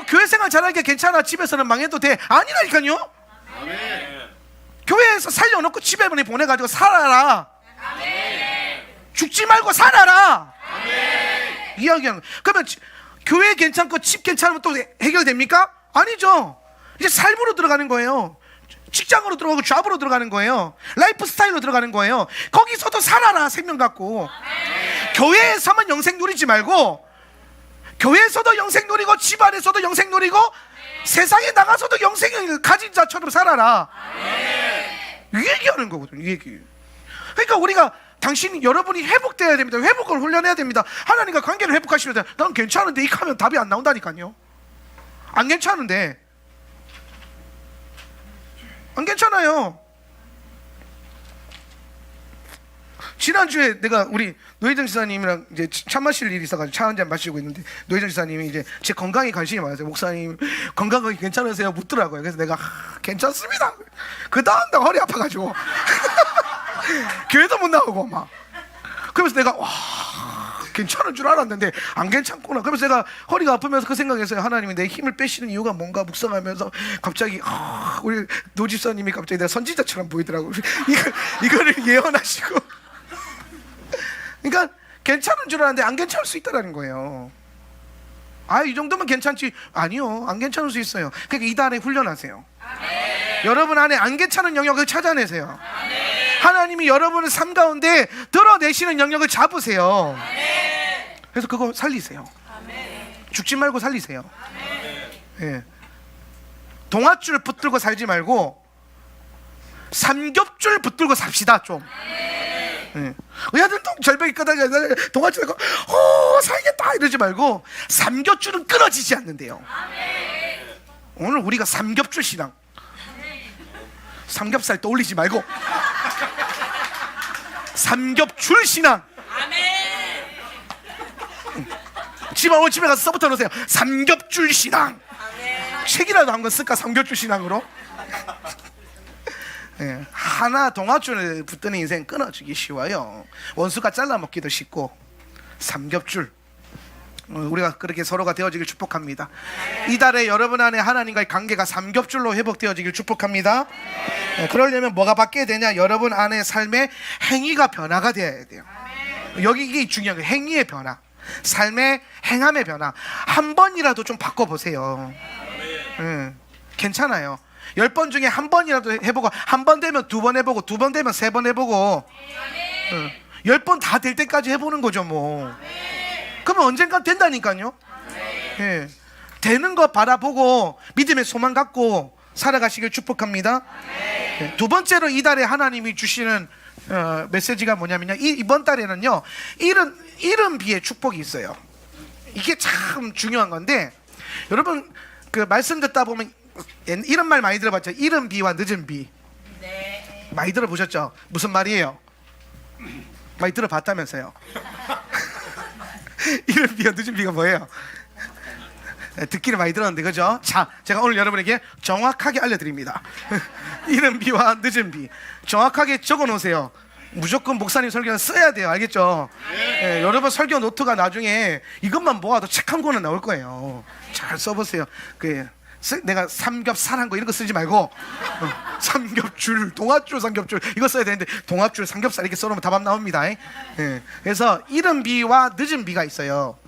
교회 생활 잘하기가 괜찮아, 집에서는 망해도 돼. 아니라니까요. 교회에서 살려놓고 집에 보내가지고 살아라. 죽지 말고 살아라. 이야기하는 거예요. 그러면 교회 괜찮고 집 괜찮으면 또 해결됩니까? 아니죠. 이제 삶으로 들어가는 거예요. 직장으로 들어가고 잡으로 들어가는 거예요. 라이프 스타일로 들어가는 거예요. 거기서도 살아라, 생명 갖고. 교회에서만 영생 누리지 말고 교회에서도 영생 누리고 집안에서도 영생 누리고 세상에 나가서도 영생을 가진 자처럼 살아라. 이 얘기하는 거거든요. 이 얘기. 그러니까 우리가 여러분이 회복돼야 됩니다. 회복을 훈련해야 됩니다. 하나님과 관계를 회복하시면 난 괜찮은데 이렇게 하면 답이 안 나온다니까요. 안 괜찮은데, 안 괜찮아요. 지난주에 내가 우리 노혜정 지사님이랑 이제 차 마실 일이 있어가지고 차 한 잔 마시고 있는데 노혜정 지사님이 이제 제 건강에 관심이 많으세요. 목사님 건강이 괜찮으세요? 묻더라고요. 그래서 내가 괜찮습니다. 그 다음 날 허리 아파가지고 교회도 못 나오고 막. 그러면서 내가 와 괜찮은 줄 알았는데 안 괜찮구나. 그러면서 제가 허리가 아프면서 그 생각했어요. 하나님이 내 힘을 빼시는 이유가 뭔가 묵상하면서 갑자기 우리 노집사님이 갑자기 내가 선지자처럼 보이더라고요. 이거를 예언하시고. 그러니까 괜찮은 줄 알았는데 안 괜찮을 수 있다는 거예요. 이 정도면 괜찮지. 아니요, 안 괜찮을 수 있어요. 그러니까 이달에 훈련하세요. 아멘. 여러분 안에 안 괜찮은 영역을 찾아내세요. 아멘. 하나님이 여러분의 삶 가운데 드러내시는 영역을 잡으세요. 아멘. 그래서 그거 살리세요. 아멘. 죽지 말고 살리세요. 예. 동아줄 붙들고 살지 말고 삼겹줄 붙들고 삽시다 좀. 예. 의아들도 절벽이 끄덕여 동아줄 들고 살겠다 이러지 말고 삼겹줄은 끊어지지 않는데요. 오늘 우리가 삼겹줄 신앙, 삼겹살 떠올리지 말고 삼겹줄 신앙. 오늘 집에 가서 써부터 놓으세요. 삼겹줄 신앙. 책이라도 한 권 쓸까? 삼겹줄 신앙으로. 예, 하나 동아줄을 붙드는 인생 끊어지기 쉬워요. 원수가 잘라먹기도 쉽고. 삼겹줄, 우리가 그렇게 서로가 되어지길 축복합니다. 이달에 여러분 안에 하나님과의 관계가 삼겹줄로 회복되어지길 축복합니다. 예, 그러려면 뭐가 바뀌어야 되냐? 여러분 안에 삶의 행위가 변화가 되어야 돼요. 여기 이게 중요한 거예요. 행위의 변화, 삶의 행함의 변화. 한 번이라도 좀 바꿔보세요. 괜찮아요. 10번 중에 한 번이라도 해보고, 한 번 되면 2번 해보고, 2번 되면 3번 해보고, 10번 다 될 때까지 해보는 거죠 뭐. 그러면 언젠간 된다니까요. 예. 되는 거 바라보고 믿음의 소망 갖고 살아가시길 축복합니다. 예. 두 번째로 이달에 하나님이 주시는 메시지가 뭐냐면요, 이번 달에는요 이른 비의 축복이 있어요. 이게 참 중요한 건데, 여러분 그 말씀 듣다 보면 이런 말 많이 들어봤죠. 이른 비와 늦은 비. 네. 많이 들어보셨죠? 무슨 말이에요? 많이 들어봤다면서요. 이른 비와 늦은 비가 뭐예요? 듣기를 많이 들었는데, 그죠? 자, 제가 오늘 여러분에게 정확하게 알려드립니다. 이른 비와 늦은 비 정확하게 적어 놓으세요. 무조건 목사님 설교는 써야 돼요. 알겠죠? 네. 여러분 설교 노트가 나중에 이것만 모아도 책 한 권은 나올 거예요. 잘 써보세요. 내가 삼겹살 한 거 이런 거 쓰지 말고 삼겹줄, 동아줄, 삼겹줄 이거 써야 되는데 동아줄, 삼겹살 이렇게 써놓으면 답안 나옵니다. 그래서 이른 비와 늦은 비가 있어요.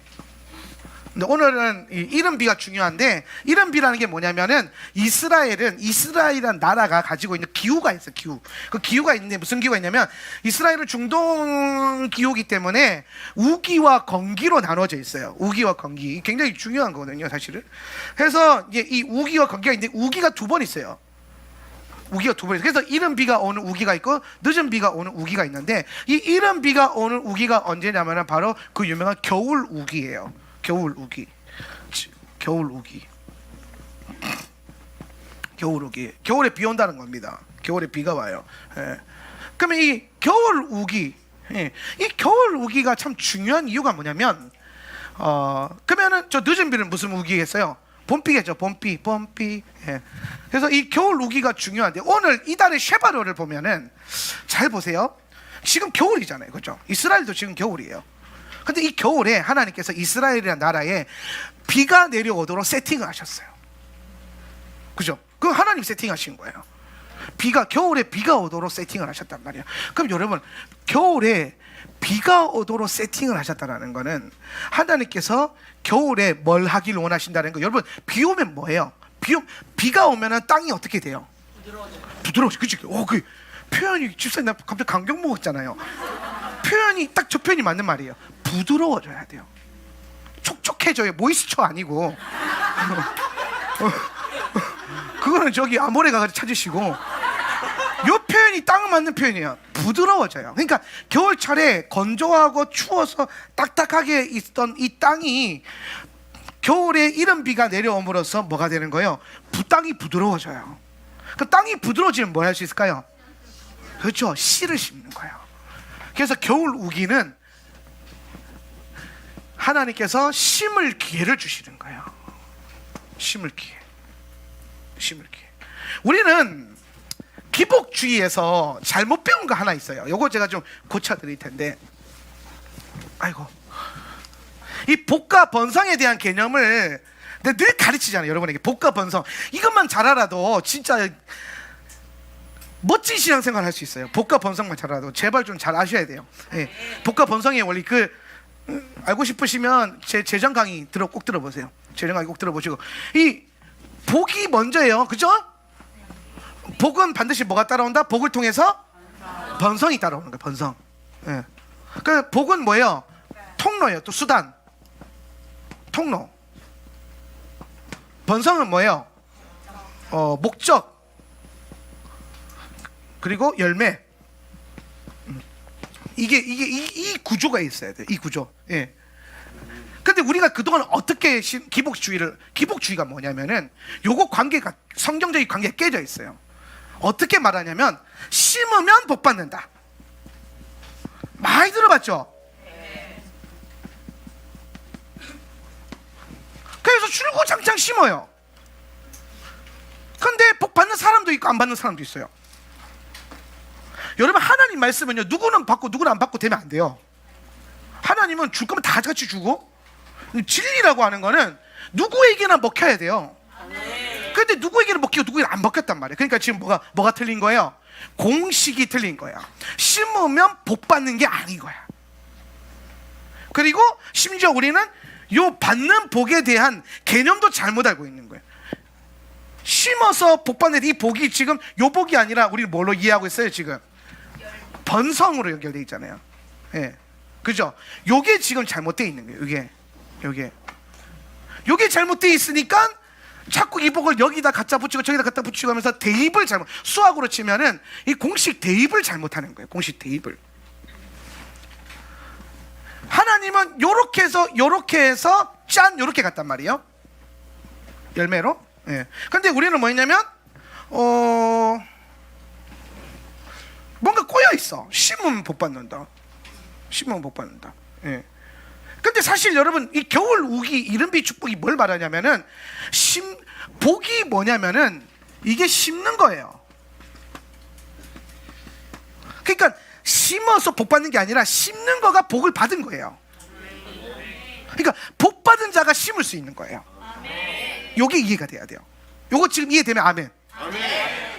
근데 오늘은 이 이른 비가 중요한데, 이른 비라는 게 뭐냐면은 이스라엘이란 나라가 가지고 있는 기후가 있어요. 그 기후가 있는데 무슨 기후가 있냐면, 이스라엘은 중동 기후이기 때문에 우기와 건기로 나눠져 있어요. 우기와 건기 굉장히 중요한 거거든요, 사실은. 그래서 이제 이 우기와 건기가 있는데 우기가 2번 있어요. 우기가 2번 있어요. 그래서 이른 비가 오는 우기가 있고 늦은 비가 오는 우기가 있는데, 이 이른 비가 오는 우기가 언제냐면은 바로 그 유명한 겨울 우기예요. 겨울 우기. 겨울에 비 온다는 겁니다. 겨울에 비가 와요. 그러면 이 겨울 우기, 이 겨울 우기가 참 중요한 이유가 뭐냐면, 그러면은 저 늦은 비는 무슨 우기겠어요? 봄비겠죠. 봄비. 그래서 이 겨울 우기가 중요한데, 오늘 이달의 쉐바로를 보면은 잘 보세요. 지금 겨울이잖아요, 그렇죠? 이스라엘도 지금 겨울이에요. 근데 이 겨울에 하나님께서 이스라엘이라는 나라에 비가 내려오도록 세팅을 하셨어요. 그죠? 그 하나님 세팅하신 거예요. 겨울에 비가 오도록 세팅을 하셨단 말이에요. 그럼 여러분, 겨울에 비가 오도록 세팅을 하셨다는 거는 하나님께서 겨울에 뭘 하길 원하신다는 거. 여러분, 비 오면 뭐예요? 비가 오면은 땅이 어떻게 돼요? 부드러워져. 그치? 그 표현이, 집사님 나 갑자기 감격 먹었잖아요. 표현이 딱 저 표현이 맞는 말이에요. 부드러워져야 돼요. 촉촉해져요. 모이스처 아니고. 그거는 저기 아모레 가서 찾으시고, 요 표현이 딱 맞는 표현이에요. 부드러워져요. 그러니까 겨울철에 건조하고 추워서 딱딱하게 있던 이 땅이 겨울에 이른 비가 내려옴으로써 뭐가 되는 거예요? 땅이 부드러워져요. 그 땅이 부드러워지면 뭐 할 수 있을까요? 그렇죠. 씨를 심는 거예요. 그래서 겨울 우기는 하나님께서 심을 기회를 주시는 거예요. 심을 기회. 우리는 기복주의에서 잘못 배운 거 하나 있어요. 요거 제가 좀 고쳐드릴 텐데, 아이고, 이 복과 번성에 대한 개념을 내가 늘 가르치잖아요. 여러분에게 복과 번성 이것만 잘 알아도 진짜 멋진 신앙생활 할 수 있어요. 복과 번성만 잘 알아도. 제발 좀 잘 아셔야 돼요. 예. 복과 번성의 원리 알고 싶으시면 제 재정 강의 꼭 들어보세요. 재정 강의 꼭 들어보시고, 이 복이 먼저예요. 그죠? 복은 반드시 뭐가 따라온다? 복을 통해서 번성이 따라오는 거예요. 번성. 예. 그 복은 뭐예요? 통로예요. 또 수단. 통로. 번성은 뭐예요? 목적. 그리고 열매. 이 구조가 있어야 돼요. 이 구조. 예. 근데 우리가 그동안 어떻게 기복주의가 뭐냐면은 요거 관계가, 성경적인 관계가 깨져 있어요. 어떻게 말하냐면, 심으면 복 받는다. 많이 들어봤죠? 그래서 줄고장창 심어요. 근데 복 받는 사람도 있고 안 받는 사람도 있어요. 여러분, 하나님 말씀은요, 누구는 받고 누구는 안 받고 되면 안 돼요. 하나님은 줄 거면 다 같이 주고, 진리라고 하는 거는 누구에게나 먹혀야 돼요. 근데 누구에게는 먹히고 누구에게는 안 먹혔단 말이에요. 그러니까 지금 뭐가 틀린 거예요? 공식이 틀린 거예요. 심으면 복 받는 게 아닌 거야. 그리고 심지어 우리는 요 받는 복에 대한 개념도 잘못 알고 있는 거예요. 심어서 복 받는 이 복이 지금 요 복이 아니라 우리는 뭘로 이해하고 있어요? 지금 번성으로 연결되어 있잖아요. 예, 그죠? 요게 지금 잘못되어 있는 거예요. 요게 잘못되어 있으니까 자꾸 이 복을 여기다 갖다 붙이고 저기다 갖다 붙이고 하면서 대입을 수학으로 치면은 이 공식 대입을 잘못하는 거예요. 공식 대입을. 하나님은 요렇게 해서 짠 요렇게 갔단 말이에요. 열매로. 예. 근데 우리는 뭐였냐면 뭔가 꼬여 있어. 심으면 복 받는다. 예. 근데 사실 여러분, 이 겨울 우기 이른비 축복이 뭘 말하냐면은, 복이 뭐냐면은 이게 심는 거예요. 그러니까 심어서 복 받는 게 아니라 심는 거가 복을 받은 거예요. 그러니까 복 받은 자가 심을 수 있는 거예요. 요게 이해가 돼야 돼요. 요거 지금 이해되면 아멘.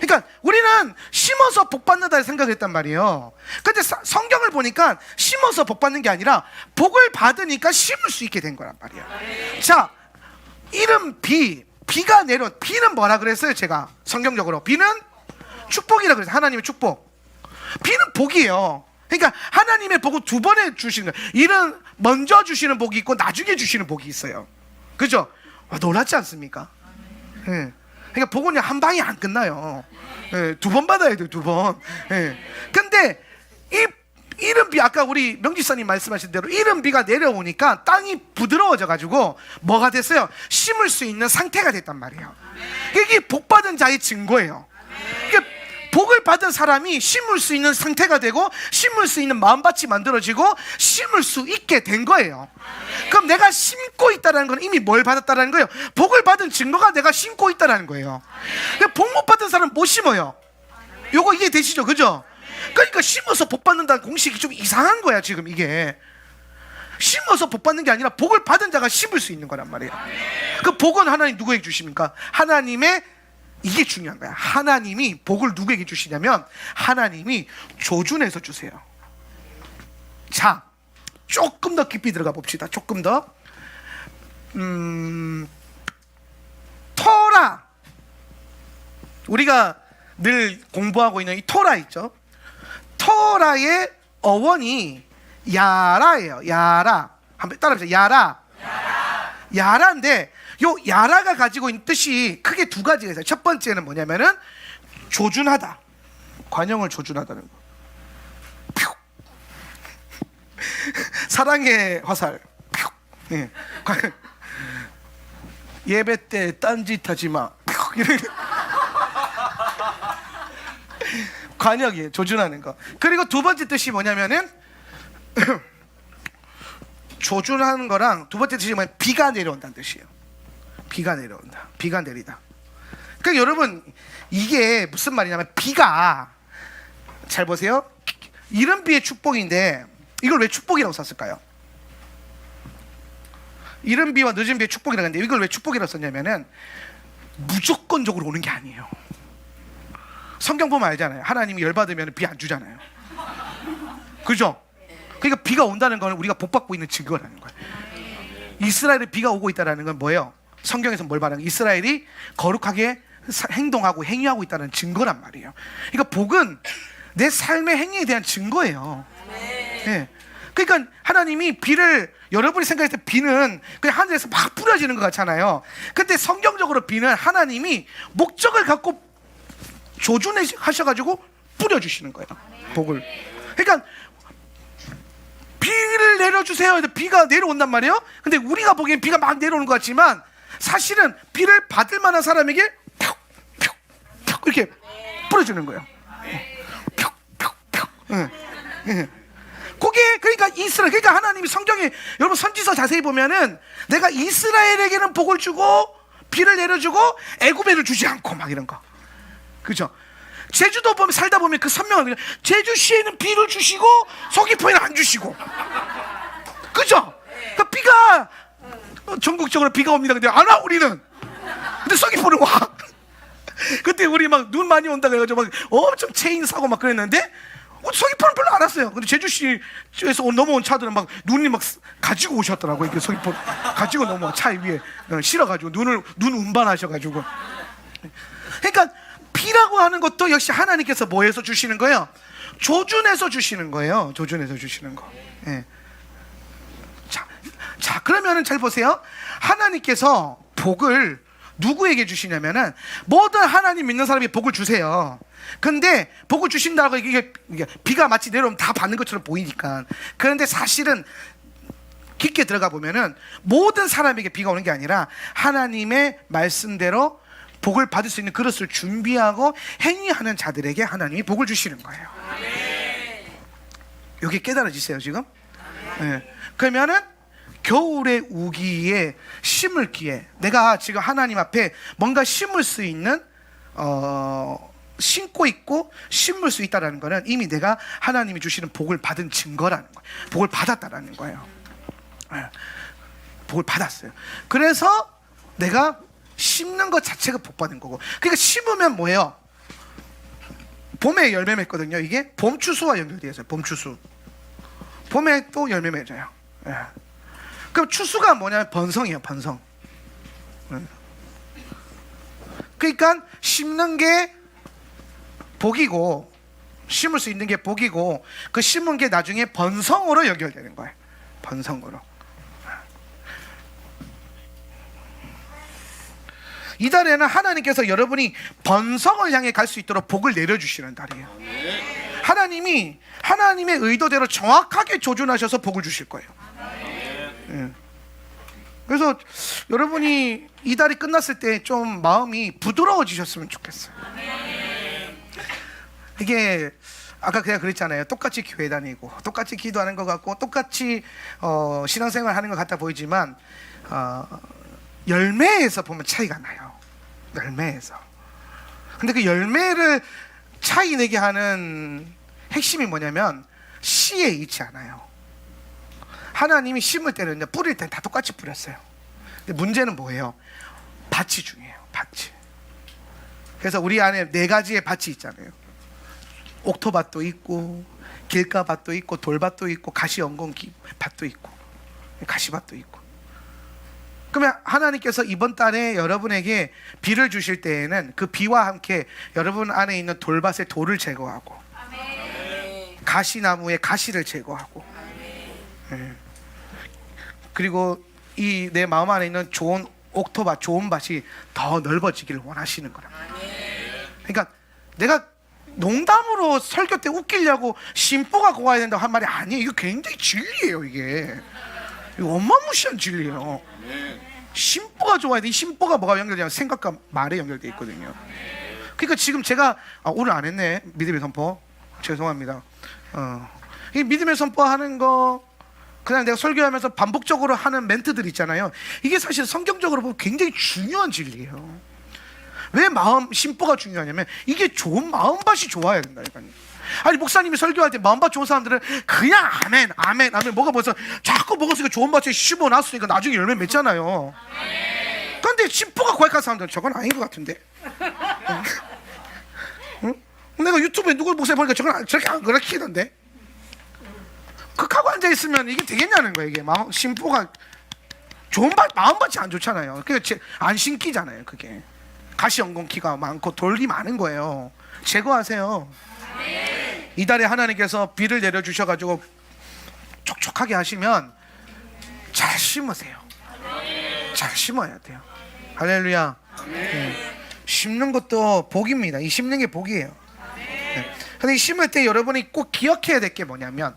그러니까 우리는 심어서 복 받는다 생각했단 말이에요. 근데 성경을 보니까 심어서 복 받는 게 아니라 복을 받으니까 심을 수 있게 된 거란 말이에요. 자, 이름 비가 비는 뭐라 그랬어요? 제가 성경적으로 비는 축복이라 그랬어요. 하나님의 축복. 비는 복이에요. 그러니까 하나님의 복을 두 번에 주시는 거예요. 이는 먼저 주시는 복이 있고 나중에 주시는 복이 있어요. 그죠? 놀랍지 않습니까? 예. 그러니까 복은 한 방에 안 끝나요. 예, 두 번 받아야 돼요, 두 번. 예. 근데 이 이른비, 아까 우리 명지사님 말씀하신 대로 이른비가 내려오니까 땅이 부드러워져 가지고 뭐가 됐어요? 심을 수 있는 상태가 됐단 말이에요. 이게 복 받은 자의 증거예요. 그러니까 복을 받은 사람이 심을 수 있는 상태가 되고 심을 수 있는 마음밭이 만들어지고 심을 수 있게 된 거예요. 그럼 내가 심고 있다는 건 이미 뭘 받았다는 거예요? 복을 받은 증거가 내가 심고 있다는 거예요. 복 못 받은 사람은 못 심어요. 요거 이해되시죠? 그죠? 그러니까 심어서 복 받는다는 공식이 좀 이상한 거야. 지금 이게 심어서 복 받는 게 아니라 복을 받은 자가 심을 수 있는 거란 말이에요. 그 복은 하나님 누구에게 주십니까? 하나님의, 이게 중요한 거야. 하나님이 복을 누구에게 주시냐면 하나님이 조준해서 주세요. 자, 조금 더 깊이 들어가 봅시다. 조금 더. 토라, 우리가 늘 공부하고 있는 이 토라 있죠? 토라의 어원이 야라예요. 야라. 한번 따라해보세요. 야라. 야라인데 요 야라가 가지고 있는 뜻이 크게 두 가지가 있어요. 첫 번째는 뭐냐면은 조준하다, 관용을 조준하다는 거. 퓨. 사랑의 화살. 퓨. 네. 예배 때 딴짓하지 마. 퓨. 이런 관역이에요. 조준하는 거. 그리고 두 번째 뜻이 뭐냐면은 조준하는 거랑 두 번째 뜻이 뭐냐면 비가 내려온다는 뜻이에요. 비가 내려온다. 비가 내리다. 그러니까 여러분 이게 무슨 말이냐면 비가 잘 보세요. 이른 비의 축복인데 이걸 왜 축복이라고 썼을까요? 이른 비와 늦은 비의 축복이라고 했는데 이걸 왜 축복이라고 썼냐면은 무조건적으로 오는 게 아니에요. 성경 보면 알잖아요. 하나님이 열받으면 비 안 주잖아요. 그죠? 그러니까 비가 온다는 거는 우리가 복 받고 있는 증거라는 거예요. 이스라엘에 비가 오고 있다는 건 뭐예요? 성경에서 뭘 말하는 거예요? 이스라엘이 거룩하게 행동하고 행위하고 있다는 증거란 말이에요. 그러니까 복은 내 삶의 행위에 대한 증거예요. 네. 그러니까 하나님이 비를 여러분이 생각했을 때 비는 그냥 하늘에서 막 뿌려지는 것 같잖아요. 근데 성경적으로 비는 하나님이 목적을 갖고 조준하셔가지고 뿌려주시는 거예요. 복을. 그러니까 비를 내려주세요. 비가 내려온단 말이에요. 근데 우리가 보기엔 비가 막 내려오는 것 같지만 사실은 비를 받을 만한 사람에게 펴 이렇게 뿌려주는 거예요. 그게 그러니까 이스라엘, 그러니까 하나님이 성경에 여러분 선지서 자세히 보면은 내가 이스라엘에게는 복을 주고 비를 내려주고 애굽에는 주지 않고 막 이런 거, 그죠? 제주도 보면 살다 보면 그 선명한 제주시에는 비를 주시고 서귀포에는 안 주시고, 그죠? 그러니까 비가 전국적으로 비가 옵니다. 근데 안 와 우리는. 근데 서귀포는 와. 그때 우리 막 눈 많이 온다 그래가지고 막 엄청 체인 사고 막 그랬는데 서귀포는 별로 안 왔어요. 근데 제주시에서 넘어온 차들은 막 눈이 막 가지고 오셨더라고요. 이렇게 서귀포 가지고 넘어 차 위에 실어가지고 눈 운반하셔가지고. 그러니까 비라고 하는 것도 역시 하나님께서 뭐해서 주시는 거예요? 조준해서 주시는 거예요. 조준해서 주시는 거. 예. 자 그러면은 잘 보세요. 하나님께서 복을 누구에게 주시냐면은 모든 하나님 믿는 사람이 복을 주세요. 근데 복을 주신다고 이게 비가 마치 내려오면 다 받는 것처럼 보이니까. 그런데 사실은 깊게 들어가 보면은 모든 사람에게 비가 오는 게 아니라 하나님의 말씀대로 복을 받을 수 있는 그릇을 준비하고 행위하는 자들에게 하나님이 복을 주시는 거예요. 이게 깨달아지세요 지금? 네. 그러면은 겨울의 우기에 심을기에 내가 지금 하나님 앞에 뭔가 심을 수 있는 심고 있고 심을 수 있다는 거는 이미 내가 하나님이 주시는 복을 받은 증거라는 거예요. 복을 받았다라는 거예요. 네. 복을 받았어요. 그래서 내가 심는 것 자체가 복 받은 거고. 그러니까 심으면 뭐예요? 봄에 열매 맺거든요. 이게 봄 추수와 연결되어 있어요. 봄 추수. 봄에 또 열매 맺어요. 네. 그럼 추수가 뭐냐면 번성이에요. 번성. 그러니까 심는 게 복이고 심을 수 있는 게 복이고 그 심은 게 나중에 번성으로 연결되는 거예요. 번성으로. 이 달에는 하나님께서 여러분이 번성을 향해 갈 수 있도록 복을 내려주시는 달이에요. 하나님이 하나님의 의도대로 정확하게 조준하셔서 복을 주실 거예요. 그래서 여러분이 이 달이 끝났을 때 좀 마음이 부드러워지셨으면 좋겠어요. 이게 아까 그냥 그랬잖아요. 똑같이 교회 다니고 똑같이 기도하는 것 같고 똑같이 신앙생활 하는 것 같아 보이지만 열매에서 보면 차이가 나요. 열매에서. 근데 그 열매를 차이 내게 하는 핵심이 뭐냐면 씨에 있지 않아요. 하나님이 심을 때는 뿌릴 때는 다 똑같이 뿌렸어요. 근데 문제는 뭐예요? 밭이 중요해요. 밭이. 그래서 우리 안에 4가지의 밭이 있잖아요. 옥토밭도 있고 길가밭도 있고 돌밭도 있고 가시연공밭도 있고 가시밭도 있고. 그러면 하나님께서 이번 달에 여러분에게 비를 주실 때에는 그 비와 함께 여러분 안에 있는 돌밭의 돌을 제거하고 가시나무의 가시를 제거하고 그리고 이 내 마음 안에 있는 좋은 옥토밭, 좋은 밭이 더 넓어지기를 원하시는 거라. 그러니까 내가 농담으로 설교 때 웃기려고 심보가 고와야 된다고 한 말이 아니에요. 이거 굉장히 진리예요. 이게 이거 어마무시한 진리예요. 심보가 좋아야 돼. 이 심보가 뭐가 연결되냐면 생각과 말에 연결되어 있거든요. 그러니까 지금 제가 오늘 안 했네. 믿음의 선포 죄송합니다. 이 믿음의 선포하는 거, 그냥 내가 설교하면서 반복적으로 하는 멘트들 있잖아요. 이게 사실 성경적으로 보면 굉장히 중요한 진리예요. 왜 마음 심보가 중요하냐면 이게 좋은 마음밭이 좋아야 된다니까요. 아니 목사님이 설교할 때 마음밭 좋은 사람들은 그냥 아멘 아멘 아멘 뭐가 벌써 자꾸 먹었으니까 좋은 밭에 심어놨으니까 나중에 열매 맺잖아요. 그런데 심보가 고약한 사람들은 저건 아닌 것 같은데. 응? 내가 유튜브에 누굴 목사님 보니까 저건 저렇게 안 그렇게 극하고 앉아있으면 이게 되겠냐는 거예요. 이게 마음, 심보가 좋은 마음밭이 안 좋잖아요. 그게 안 신기잖아요. 그게 가시 엉겅퀴가 많고 돌이 많은 거예요. 제거하세요. 이달에 하나님께서 비를 내려주셔가지고 촉촉하게 하시면 잘 심으세요. 잘 심어야 돼요. 할렐루야. 심는 것도 복입니다. 이 심는 게 복이에요. 근데 이 심을 때 여러분이 꼭 기억해야 될 게 뭐냐면,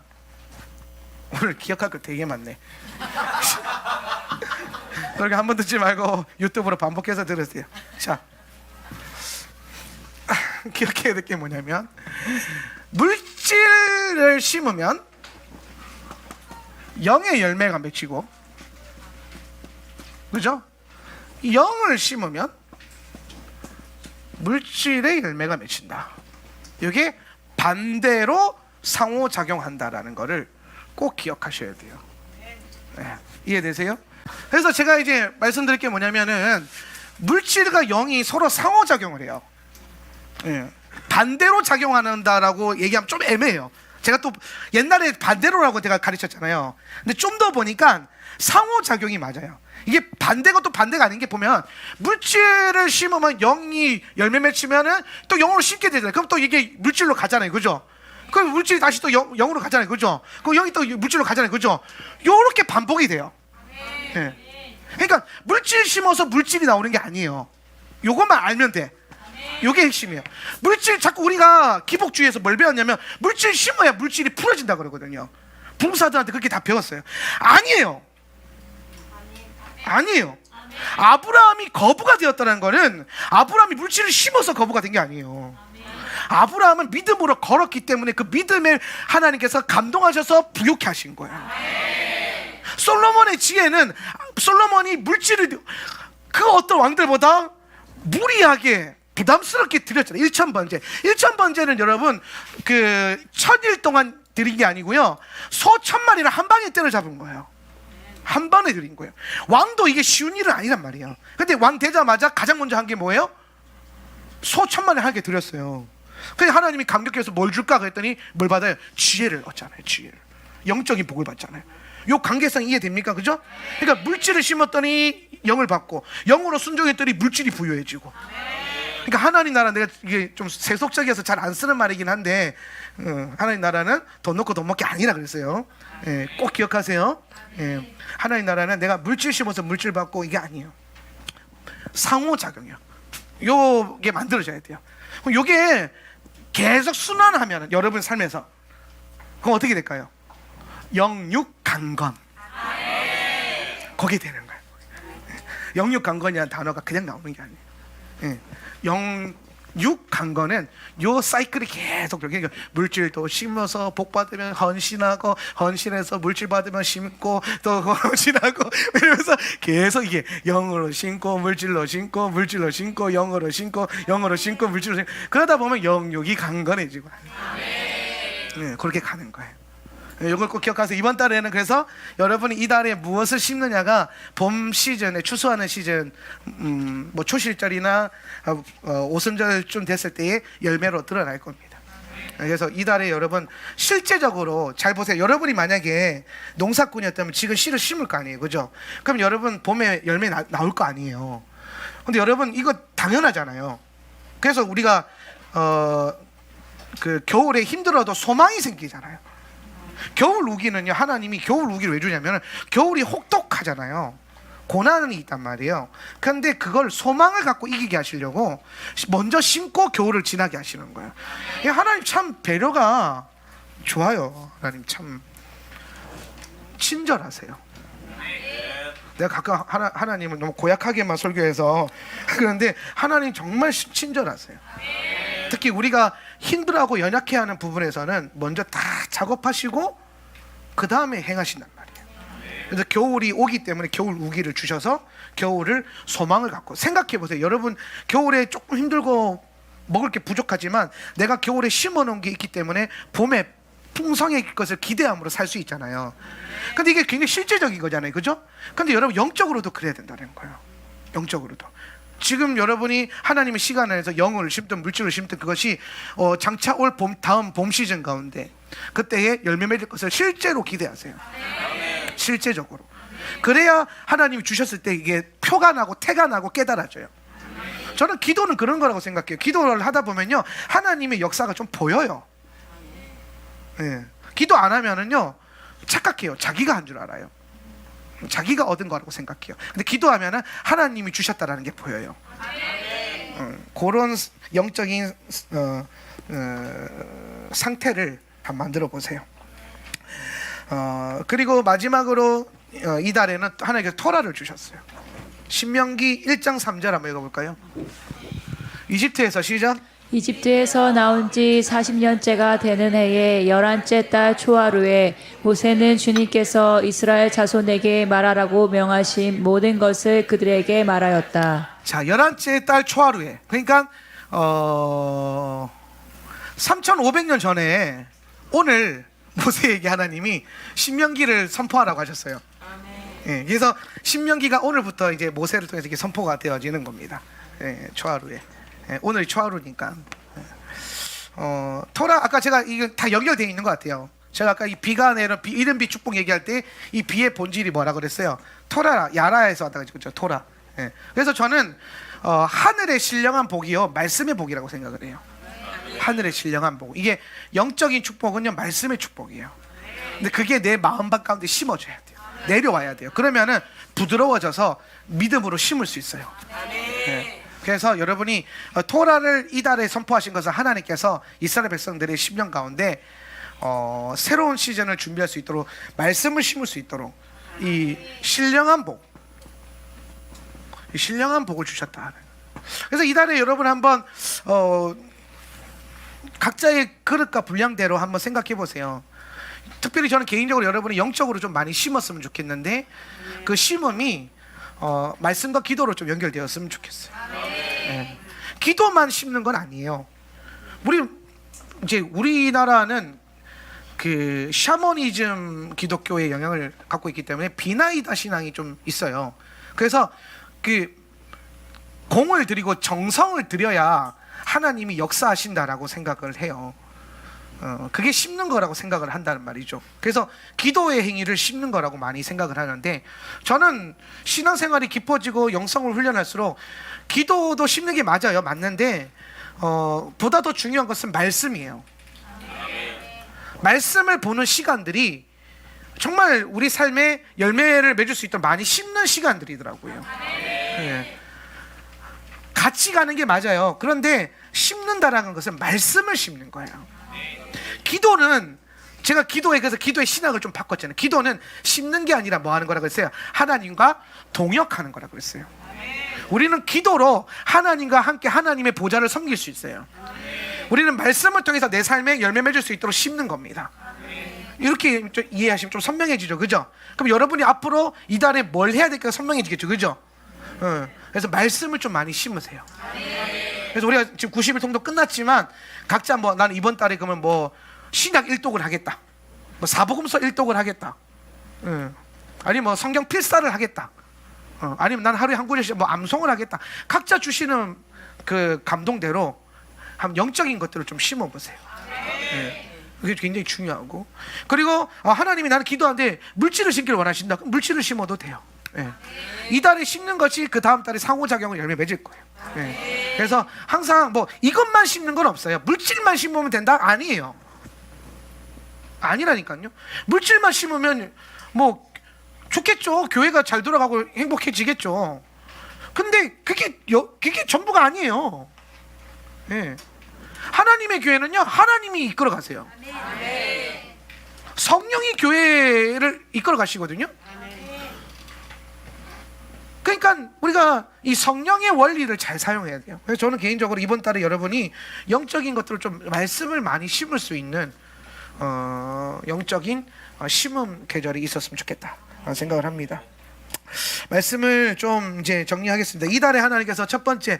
오늘 기억할 거 되게 많네. 그렇게 한 번 듣지 말고 유튜브로 반복해서 들으세요. 자, 기억해야 될 게 뭐냐면, 물질을 심으면 영의 열매가 맺히고, 그죠? 영을 심으면 물질의 열매가 맺힌다. 이게 반대로 상호작용한다라는 거를 꼭 기억하셔야 돼요. 네, 이해되세요? 그래서 제가 이제 말씀드릴 게 뭐냐면은, 물질과 영이 서로 상호작용을 해요. 네, 반대로 작용한다라고 얘기하면 좀 애매해요. 제가 또 옛날에 반대로라고 제가 가르쳤잖아요. 근데 좀 더 보니까 상호작용이 맞아요. 이게 반대가 또 반대가 아닌 게, 보면 물질을 심으면 영이 열매 맺히면은 또 영으로 심게 되잖아요. 그럼 또 이게 물질로 가잖아요. 그죠? 그럼 물질이 다시 또 영으로 가잖아요. 그죠? 그럼 영이 또 물질로 가잖아요. 그죠? 요렇게 반복이 돼요. 네. 그러니까 물질 심어서 물질이 나오는 게 아니에요. 요것만 알면 돼. 요게 핵심이에요. 물질, 자꾸 우리가 기복주의에서 뭘 배웠냐면, 물질 심어야 물질이 풀어진다 그러거든요. 부부사들한테 그렇게 다 배웠어요. 아니에요. 아니에요. 아브라함이 거부가 되었다는 거는 아브라함이 물질을 심어서 거부가 된 게 아니에요. 아브라함은 믿음으로 걸었기 때문에 그 믿음에 하나님께서 감동하셔서 부욕케 하신 거예요. 솔로몬의 지혜는, 솔로몬이 물질을 그 어떤 왕들보다 무리하게 부담스럽게 드렸잖아요. 1000번제. 1000번제는 여러분 그 1000일 동안 드린 게 아니고요, 소 1000마리를 한 방에 때려잡은 거예요. 한 번에 드린 거예요. 왕도 이게 쉬운 일은 아니란 말이에요. 근데 왕 되자마자 가장 먼저 한 게 뭐예요? 소 1000마리 하게 드렸어요. 그래서 하나님이 감격해서 뭘 줄까 그랬더니 뭘 받아요? 지혜를 얻잖아요. 지혜를. 영적인 복을 받잖아요. 요 관계성 이해됩니까? 그죠? 그러니까 물질을 심었더니 영을 받고, 영으로 순종했더니 물질이 부여해지고. 그러니까 하나님 나라, 내가 이게 좀 세속적이어서 잘 안 쓰는 말이긴 한데, 하나님 나라는 돈 넣고 돈 먹기 아니라 그랬어요. 꼭 기억하세요. 하나님 나라는 내가 물질 심어서 물질 받고 이게 아니에요. 상호작용이요. 요게 만들어져야 돼요. 그럼 요게 계속 순환하면 여러분 삶에서, 그럼 어떻게 될까요? 영육강건. 거기 되는 거예요. 영육강건이라는 단어가 그냥 나오는 게 아니에요. 영육강건은 요 사이클이 계속, 그러니까 물질도 심어서 복 받으면 헌신하고, 헌신해서 물질 받으면 심고, 또 헌신하고, 이러면서 계속 이게 영으로 심고 물질로 심고 물질로 심고 영으로 심고 영으로 심고 물질로 심고, 그러다 보면 영육이 강건해지고. 네, 그렇게 가는 거예요. 이걸 꼭 기억하세요. 이번 달에는 그래서 여러분이 이 달에 무엇을 심느냐가 봄 시즌에, 추수하는 시즌, 뭐 초실절이나 오순절쯤 됐을 때의 열매로 드러날 겁니다. 그래서 이 달에 여러분 실제적으로 잘 보세요. 여러분이 만약에 농사꾼이었다면 지금 씨를 심을 거 아니에요. 그죠? 그럼 여러분 봄에 열매 나올 거 아니에요. 근데 여러분 이거 당연하잖아요. 그래서 우리가 그 겨울에 힘들어도 소망이 생기잖아요. 겨울 우기는요, 하나님이 겨울 우기를 왜 주냐면, 겨울이 혹독하잖아요. 고난이 있단 말이에요. 그런데 그걸 소망을 갖고 이기게 하시려고 먼저 심고 겨울을 지나게 하시는 거예요. 하나님 참 배려가 좋아요. 하나님 참 친절하세요. 내가 가끔 하나님은 너무 고약하게만 설교해서 그런데 하나님 정말 친절하세요. 특히 우리가 힘들어하고 연약해하는 부분에서는 먼저 다 작업하시고 그 다음에 행하신단 말이에요. 그래서 겨울이 오기 때문에 겨울 우기를 주셔서 겨울을 소망을 갖고 생각해 보세요. 여러분 겨울에 조금 힘들고 먹을 게 부족하지만 내가 겨울에 심어 놓은 게 있기 때문에 봄에 풍성의 것을 기대함으로 살 수 있잖아요. 근데 이게 굉장히 실제적인 거잖아요, 그죠? 근데 여러분 영적으로도 그래야 된다는 거예요. 영적으로도 지금 여러분이 하나님의 시간 안에서 영을 심든 물질을 심든 그것이 장차 올 다음 봄 시즌 가운데 그때에 열매 맺을 것을 실제로 기대하세요. 실제적으로. 그래야 하나님이 주셨을 때 이게 표가 나고 태가 나고 깨달아져요. 저는 기도는 그런 거라고 생각해요. 기도를 하다 보면요 하나님의 역사가 좀 보여요. 예. 기도 안 하면은요 착각해요. 자기가 한 줄 알아요. 자기가 얻은 거라고 생각해요. 근데 기도하면은 하나님이 주셨다라는 게 보여요. 그런 영적인 상태를 한번 만들어 보세요. 그리고 마지막으로 이달에는 하나님께서 토라를 주셨어요. 신명기 1장 3절 한번 읽어볼까요? 이집트에서 시작. 이집트에서 나온 지 40년째가 되는 해에 11째 달 초하루에 모세는 주님께서 이스라엘 자손에게 말하라고 명하신 모든 것을 그들에게 말하였다. 자, 11째 달 초하루에, 그러니까 3500년 전에 오늘 모세에게 하나님이 신명기를 선포하라고 하셨어요. 예, 그래서 신명기가 오늘부터 이제 모세를 통해서 이렇게 선포가 되어지는 겁니다. 예, 초하루에. 예, 오늘이 초하루니까. 토라 아까 제가 이거 다 연결되어 있는 것 같아요. 제가 아까 이 비가 내려 이른 비 축복 얘기할 때 이 비의 본질이 뭐라 그랬어요? 토라 야라에서 왔다가 그죠? 토라. 예. 그래서 저는 하늘의 신령한 복이요 말씀의 복이라고 생각을 해요. 하늘의 신령한 복. 이게 영적인 축복은요 말씀의 축복이에요. 근데 그게 내 마음밭 가운데 심어져야 돼요. 내려와야 돼요. 그러면은 부드러워져서 믿음으로 심을 수 있어요. 예. 그래서 여러분이 토라를 이달에 선포하신 것은 하나님께서 이스라엘 백성들의 심령 가운데 새로운 시즌을 준비할 수 있도록 말씀을 심을 수 있도록 이 신령한 복, 이 신령한 복을 주셨다. 그래서 이달에 여러분 한번 각자의 그릇과 분량대로 한번 생각해 보세요. 특별히 저는 개인적으로 여러분이 영적으로 좀 많이 심었으면 좋겠는데 그 심음이 말씀과 기도로 좀 연결되었으면 좋겠어요. 네. 기도만 심는 건 아니에요. 우리나라는 그 샤머니즘 기독교의 영향을 갖고 있기 때문에 비나이다 신앙이 좀 있어요. 그래서 그 공을 들이고 정성을 들여야 하나님이 역사하신다라고 생각을 해요. 그게 심는 거라고 생각을 한다는 말이죠. 그래서 기도의 행위를 심는 거라고 많이 생각을 하는데 저는 신앙생활이 깊어지고 영성을 훈련할수록 기도도 심는 게 맞아요. 맞는데 보다 더 중요한 것은 말씀이에요. 말씀을 보는 시간들이 정말 우리 삶에 열매를 맺을 수 있도록 많이 심는 시간들이더라고요. 네. 같이 가는 게 맞아요. 그런데 심는다라는 것은 말씀을 심는 거예요. 기도는 제가 그래서 기도의 신학을 좀 바꿨잖아요. 기도는 심는 게 아니라 뭐 하는 거라고 했어요? 하나님과 동역하는 거라고 그랬어요. 우리는 기도로 하나님과 함께 하나님의 보좌를 섬길 수 있어요. 우리는 말씀을 통해서 내 삶에 열매 맺을 수 있도록 심는 겁니다. 이렇게 좀 이해하시면 좀 선명해지죠, 그죠? 그럼 여러분이 앞으로 이달에 뭘 해야 될까 선명해지겠죠, 그죠? 그래서 말씀을 좀 많이 심으세요. 그래서 우리가 지금 90일 통도 끝났지만 각자 뭐 나는 이번 달에 그러면 뭐 신약 1독을 하겠다, 뭐 사복음서 1독을 하겠다, 아니면 뭐 성경 필사를 하겠다, 아니면 난 하루에 한 구절씩 뭐 암송을 하겠다. 각자 주시는 그 감동대로 한 영적인 것들을 좀 심어보세요. 그게 굉장히 중요하고, 그리고 하나님이 나는 기도하는데 물질을 심기를 원하신다. 그럼 물질을 심어도 돼요. 이달에 심는 것이 그 다음 달에 상호작용을 열매 맺을 거예요. 그래서 항상 뭐 이것만 심는 건 없어요. 물질만 심으면 된다? 아니에요. 아니라니까요. 물질만 심으면 뭐 좋겠죠. 교회가 잘 돌아가고 행복해지겠죠. 근데 그게 전부가 아니에요. 하나님의 교회는요 하나님이 이끌어 가세요. 성령이 교회를 이끌어 가시거든요. 그 그러니까 우리가 이 성령의 원리를 잘 사용해야 돼요. 그래서 저는 개인적으로 이번 달에 여러분이 영적인 것들을 좀 말씀을 많이 심을 수 있는 영적인 심음 계절이 있었으면 좋겠다 생각을 합니다. 말씀을 좀 이제 정리하겠습니다. 이달에 하나님께서 첫 번째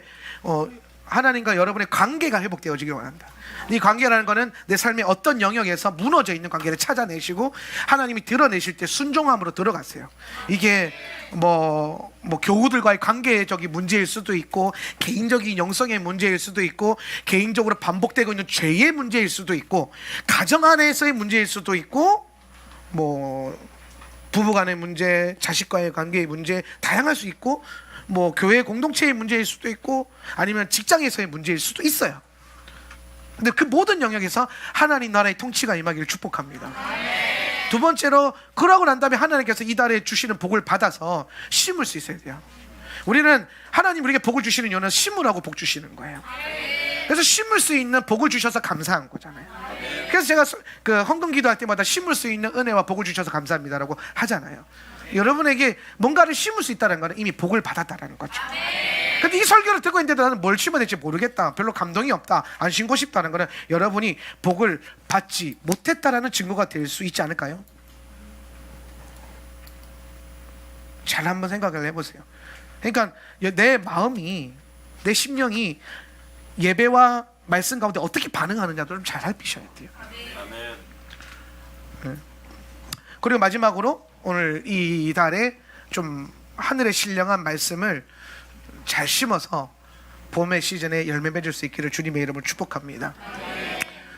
하나님과 여러분의 관계가 회복되어지길 원한다. 이 관계라는 것은 내 삶의 어떤 영역에서 무너져 있는 관계를 찾아내시고 하나님이 드러내실 때 순종함으로 들어가세요. 이게 뭐 교우들과의 관계적인 문제일 수도 있고, 개인적인 영성의 문제일 수도 있고, 개인적으로 반복되고 있는 죄의 문제일 수도 있고, 가정 안에서의 문제일 수도 있고, 뭐 부부간의 문제, 자식과의 관계의 문제 다양할 수 있고, 뭐 교회 공동체의 문제일 수도 있고, 아니면 직장에서의 문제일 수도 있어요. 근데 그 모든 영역에서 하나님 나라의 통치가 임하기를 축복합니다. 두 번째로, 그러고 난 다음에 하나님께서 이달에 주시는 복을 받아서 심을 수 있어야 돼요. 우리는 하나님 우리에게 복을 주시는 이유는 심으라고 복 주시는 거예요. 그래서 심을 수 있는 복을 주셔서 감사한 거잖아요. 그래서 제가 그 헌금 기도할 때마다 심을 수 있는 은혜와 복을 주셔서 감사합니다라고 하잖아요. 여러분에게 뭔가를 심을 수 있다는 것은 이미 복을 받았다는 거죠. 근데 이 설교를 듣고 있는데 나는 뭘 심어야 될지 모르겠다, 별로 감동이 없다, 안 심고 싶다는 것은 여러분이 복을 받지 못했다라는 증거가 될 수 있지 않을까요? 잘 한번 생각을 해보세요. 그러니까 내 마음이, 내 심령이 예배와 말씀 가운데 어떻게 반응하느냐도 좀 잘 살피셔야 돼요. 네. 그리고 마지막으로 오늘 이 달에 좀 하늘의 신령한 말씀을 잘 심어서 봄의 시즌에 열매 맺을 수 있기를 주님의 이름으로 축복합니다.